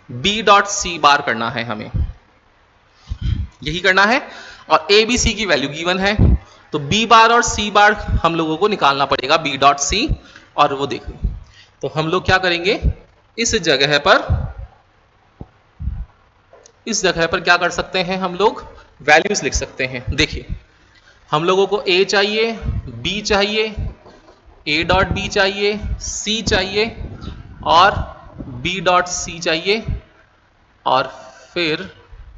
B dot C bar करना है हमें, यही करना है। और ए बी सी की वैल्यू गिवन है, तो बी बार और सी बार हम लोगों को निकालना पड़ेगा, बी डॉट सी। और वो देखो, तो हम लोग क्या करेंगे, इस जगह पर क्या कर सकते हैं, हम लोग वैल्यूज लिख सकते हैं। देखिए हम लोगों को ए चाहिए, बी चाहिए, ए डॉट बी चाहिए, सी चाहिए और बी डॉट सी चाहिए, और फिर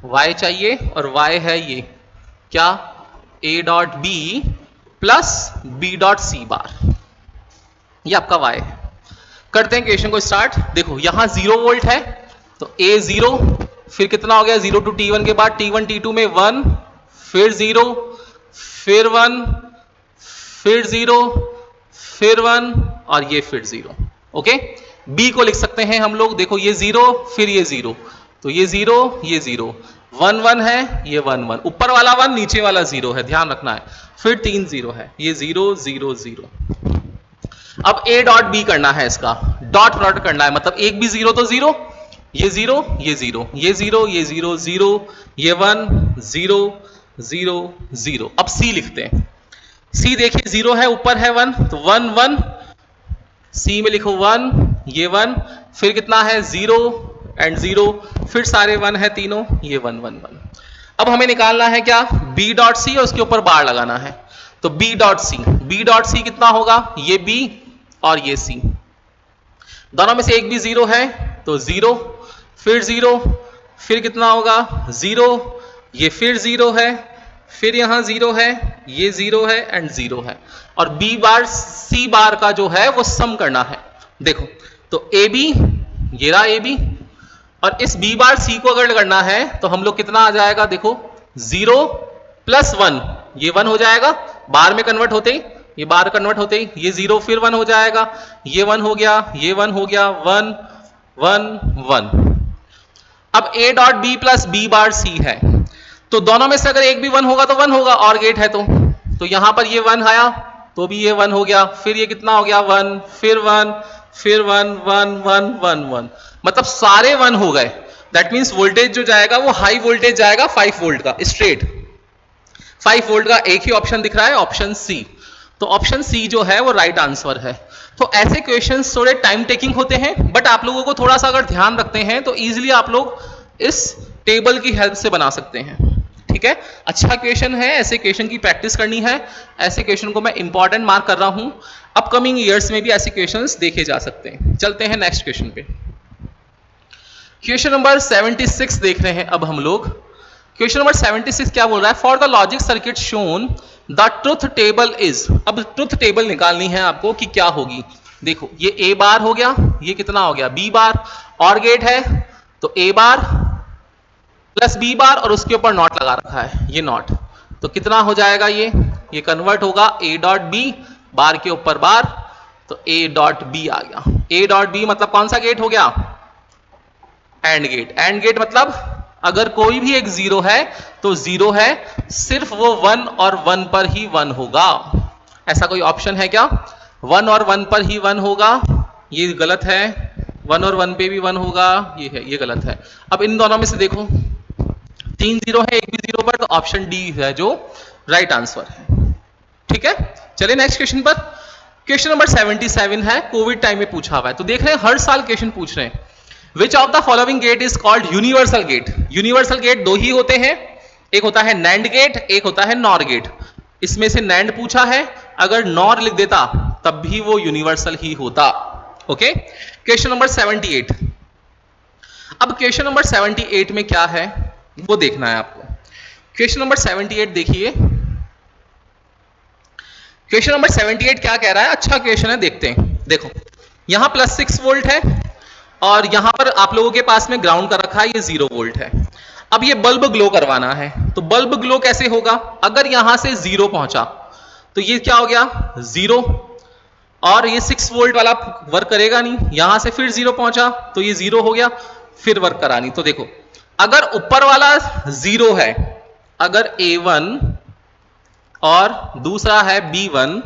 y चाहिए, और y है ये क्या, a dot B plus B dot C bar, ये आपका y है। करते हैं क्वेश्चन को स्टार्ट। देखो यहां 0 वोल्ट है, तो a 0, फिर कितना हो गया 0 टू t1 के बाद t1 t2 में 1, फिर 0, फिर 1, फिर 0, फिर 1 और ये फिर 0। ओके, b को लिख सकते हैं हम लोग, देखो ये 0 फिर ये 0, तो ये 0 ये 0, 1 1 है, ये 1 1, ऊपर वाला 1 नीचे वाला 0 है, ध्यान रखना है। फिर 3 0 है, ये 0 0 0। अब a डॉट b करना है, इसका डॉट प्रोडक्ट करना है, मतलब एक भी 0 तो 0, ये 0 ये 0, ये 0 ये 0 0, ये 1 0 0 0। अब c लिखते हैं, c देखिए 0 है, ऊपर है 1, तो 1 1, c में लिखो 1, ये 1, फिर कितना है 0 एंड 0, फिर सारे 1 है तीनों, ये 1 1 1। अब हमें निकालना है क्या, b डॉट सी और उसके ऊपर बार लगाना है। तो b डॉट सी कितना होगा, ये b और ये c, दोनों में से एक भी 0 है, तो 0, फिर 0, फिर कितना होगा 0, ये फिर 0 है, फिर यहां 0 है, ये 0 है एंड 0 है। और बी बार सी बार का जो है वो सम करना है। देखो तो ए बी, ये रहा ए बी, और इस बी बार सी को अगर करना है तो हम लोग कितना आ जाएगा, देखो 0 प्लस 1, ये 1 हो जाएगा, बार में कन्वर्ट होते ही, ये बार कन्वर्ट होते ही ये 0 फिर 1 हो जाएगा, ये 1 हो गया, ये 1 हो गया, 1 1 1। अब a dot B plus B bar C है, तो दोनों में से अगर एक भी 1 होगा तो 1 होगा, और गेट है तो यहां पर ये 1 आया तो भी ये 1 हो गया, फिर ये कितना हो गया 1, फिर 1, फिर 1 1 1 1 1, मतलब सारे 1 हो गए। दैट मींस वोल्टेज जो जाएगा वो हाई वोल्टेज जाएगा 5 वोल्ट का स्ट्रेट, 5 वोल्ट का एक ही ऑप्शन दिख रहा है, ऑप्शन सी। तो ऑप्शन सी जो है वो राइट आंसर है। तो ऐसे क्वेश्चंस थोड़े टाइम टेकिंग होते हैं, बट आप लोगों को थोड़ा सा अगर ध्यान रखते हैं तो इजीली आप लोग इस टेबल की हेल्प से बना सकते हैं। ठीक है, अच्छा क्वेश्चन है, ऐसे क्वेश्चन की प्रैक्टिस करनी है, ऐसे क्वेश्चन को मैं इंपॉर्टेंट मार्क कर रहा हूं, अपकमिंग ईयर्स में भी ऐसे क्वेश्चंस देखे जा सकते हैं। चलते हैं नेक्स्ट क्वेश्चन पे। क्वेश्चन नंबर 76 देख रहे हैं अब हम लोग। क्वेश्चन नंबर 76 क्या बोल रहा है, for the logic circuit shown the truth table is. अब ट्रुथ टेबल निकालनी है आपको कि क्या होगी। देखो ये ए बार हो गया, ये कितना हो गया बी बार, और गेट है तो ए बार प्लस बी बार और उसके ऊपर नॉट लगा रखा है, ये नॉट, तो कितना हो जाएगा ये कन्वर्ट होगा ए डॉट बी, बार के ऊपर बार, तो ए डॉट बी आ गया। ए डॉट बी मतलब कौन सा गेट हो गया, एंड गेट। एंड गेट मतलब अगर कोई भी एक 0 है तो 0 है, सिर्फ वो 1 और 1 पर ही 1 होगा। ऐसा कोई ऑप्शन है क्या, 1 और 1 पर ही 1 होगा, ये गलत है, 1 और 1 पे भी 1 होगा, ये है, ये गलत है। अब इन दोनों में से देखो 3 0 है, एक भी 0 पर, तो ऑप्शन डी है जो राइट आंसर है। ठीक है, चलिए नेक्स्ट क्वेश्चन पर। क्वेश्चन नंबर 77 है, कोविड टाइम में पूछा हुआ है, तो देख रहे हैं हर साल क्वेश्चन पूछ रहे हैं। Which of the following gate is called universal gate. Universal gate दो ही होते हैं, एक होता है नैंड गेट, एक होता है नॉर गेट। इसमें से नैंड पूछा है, अगर नॉर लिख देता तब भी वो यूनिवर्सल ही होता। Okay, question number 78। अब क्वेश्चन नंबर 78 में क्या है वो देखना है आपको। क्वेश्चन नंबर 78 देखिए, क्वेश्चन नंबर 78 क्या कह रहा है, अच्छा क्वेश्चन है, देखते हैं। देखो यहां प्लस 6 वोल्ट है और यहां पर आप लोगों के पास में ग्राउंड कर रखा है, ये 0 वोल्ट है। अब ये बल्ब ग्लो करवाना है, तो बल्ब ग्लो कैसे होगा, अगर यहां से 0 पहुंचा तो ये क्या हो गया 0, और ये 6 वोल्ट वाला वर्क करेगा नहीं, यहां से फिर 0 पहुंचा तो ये 0 हो गया, फिर वर्क करा नहीं। तो देखो अगर ऊपर वाला 0 है, अगर A1 और दूसरा है B1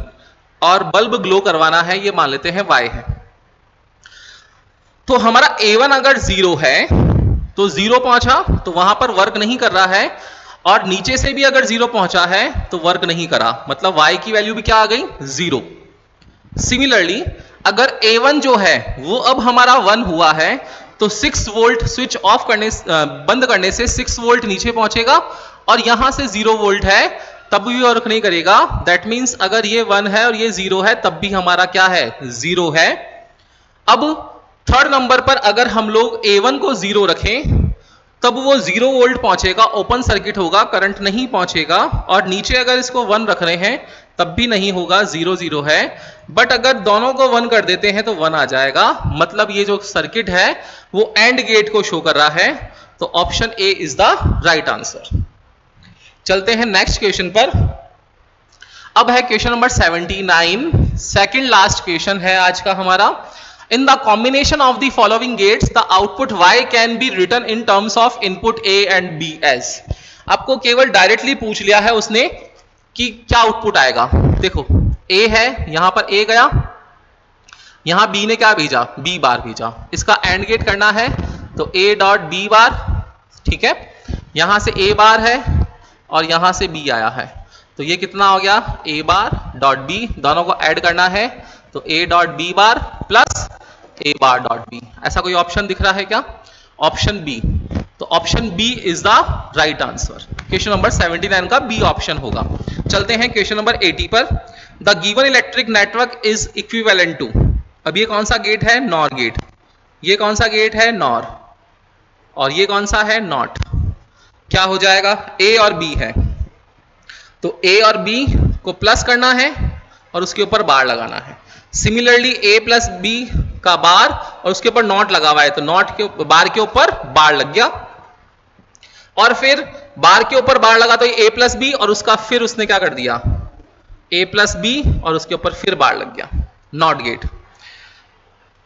और बल्ब ग्लो करवाना है, ये मान लेते हैं Y है, तो हमारा A1 अगर 0 है तो 0 पहुंचा तो वहां पर वर्क नहीं कर रहा है, और नीचे से भी अगर 0 पहुंचा है तो वर्क नहीं करा, मतलब Y की वैल्यू भी क्या आ गई 0। सिमिलरली अगर A1 जो है वो अब हमारा 1 हुआ है तो 6 वोल्ट स्विच ऑफ करने बंद करने से 6 वोल्ट नीचे पहुंचेगा, और यहां से 0 वोल्ट है तब भी वर्क नहीं करेगा। दैट मींस अगर ये 1 है और ये 0 है तब भी हमारा क्या है 0 है। अब थर्ड नंबर पर अगर हम लोग A1 को 0 रखें तब वो 0 वोल्ट पहुंचेगा, ओपन सर्किट होगा, करंट नहीं पहुंचेगा, और नीचे अगर इसको 1 रख रहे हैं तब भी नहीं होगा, 0 0 है। बट अगर दोनों को 1 कर देते हैं तो 1 आ जाएगा, मतलब ये जो सर्किट है वो एंड गेट को शो कर रहा है, तो option A is the right answer. चलते हैं नेक्स्ट क्वेश्चन पर। अब है question number 79, second last question है आज का हमारा। In the combination of the following gates, the output Y can be written in terms of input A and B as। आपको केवल डायरेक्टली पूछ लिया है उसने कि क्या आउटपुट आएगा। देखो A है, यहां पर A गया, यहां B ने क्या भेजा B बार भेजा, इसका एंड गेट करना है तो A डॉट B बार, ठीक है, यहां से A बार है और यहां से B आया है, तो ये कितना हो गया A बार डॉट B, दोनों को ऐड करना है तो A dot B bar plus A bar dot B। ऐसा कोई ऑप्शन दिख रहा है क्या, ऑप्शन बी, तो option B is the right answer. Question number 79 का बी ऑप्शन होगा। चलते हैं क्वेश्चन नंबर 80 पर। The given electric network is equivalent to. अब ये कौन सा गेट है, नॉर गेट, ये कौन सा गेट है नॉर, और ये कौन सा है, नॉट। क्या हो जाएगा, ए और बी है, तो ए और बी को प्लस करना है और उसके ऊपर बार लगाना है। सिमिलरली ए प्लस बी का बार और उसके ऊपर नॉट लगा हुआ है, तो नॉट के बार के ऊपर बार लग गया, और फिर बार के ऊपर बार लगा तो ए प्लस बी और उसका फिर उसने क्या कर दिया, ए प्लस बी और उसके ऊपर फिर बार लग गया, नॉट गेट।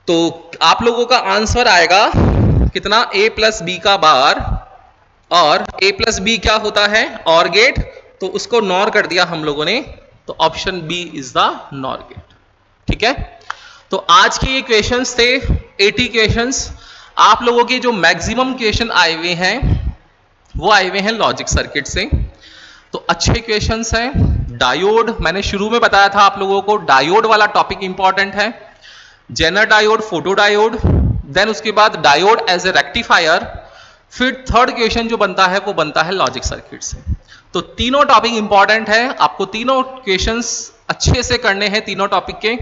तो आप लोगों का आंसर आएगा कितना, ए प्लस बी का बार, और ए प्लस बी क्या होता है, और गेट, तो उसको नॉर कर दिया हम लोगों ने, तो option B is the NOR gate. ठीक है, तो आज के ये क्वेश्चंस थे 80 क्वेश्चंस। आप लोगों के जो मैक्सिमम क्वेश्चन आए हुए हैं वो आए हुए हैं लॉजिक सर्किट से, तो अच्छे क्वेश्चंस हैं। डायोड मैंने शुरू में बताया था आप लोगों को, डायोड वाला टॉपिक इंपॉर्टेंट है, Zener diode, photo diode, then उसके बाद डायोड एज ए रेक्टिफायर, फिर थर्ड क्वेश्चन जो बनता है वो बनता है लॉजिक सर्किट से। तो तीनों टॉपिक इंपॉर्टेंट है, आपको तीनों क्वेश्चंस अच्छे से करने हैं तीनों टॉपिक के,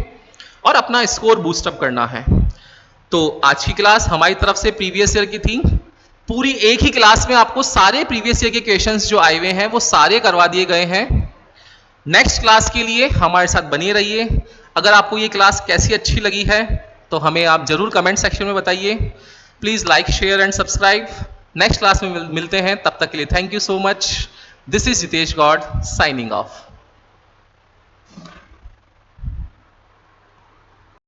और अपना स्कोर बूस्टअप करना है। तो आज की क्लास हमारी तरफ से प्रीवियस ईयर की थी, पूरी एक ही क्लास में आपको सारे प्रीवियस ईयर के क्वेश्चंस जो आए हुए हैं वो सारे करवा दिए गए हैं। नेक्स्ट क्लास के लिए हमारे साथ बने रहिए। अगर आपको ये क्लास कैसी अच्छी लगी है तो हमें आप जरूर कमेंट सेक्शन में बताइए। Please like, share and subscribe. Next class में मिलते हैं, तब तक के लिए thank you so much. This is Jitesh Gaur signing of.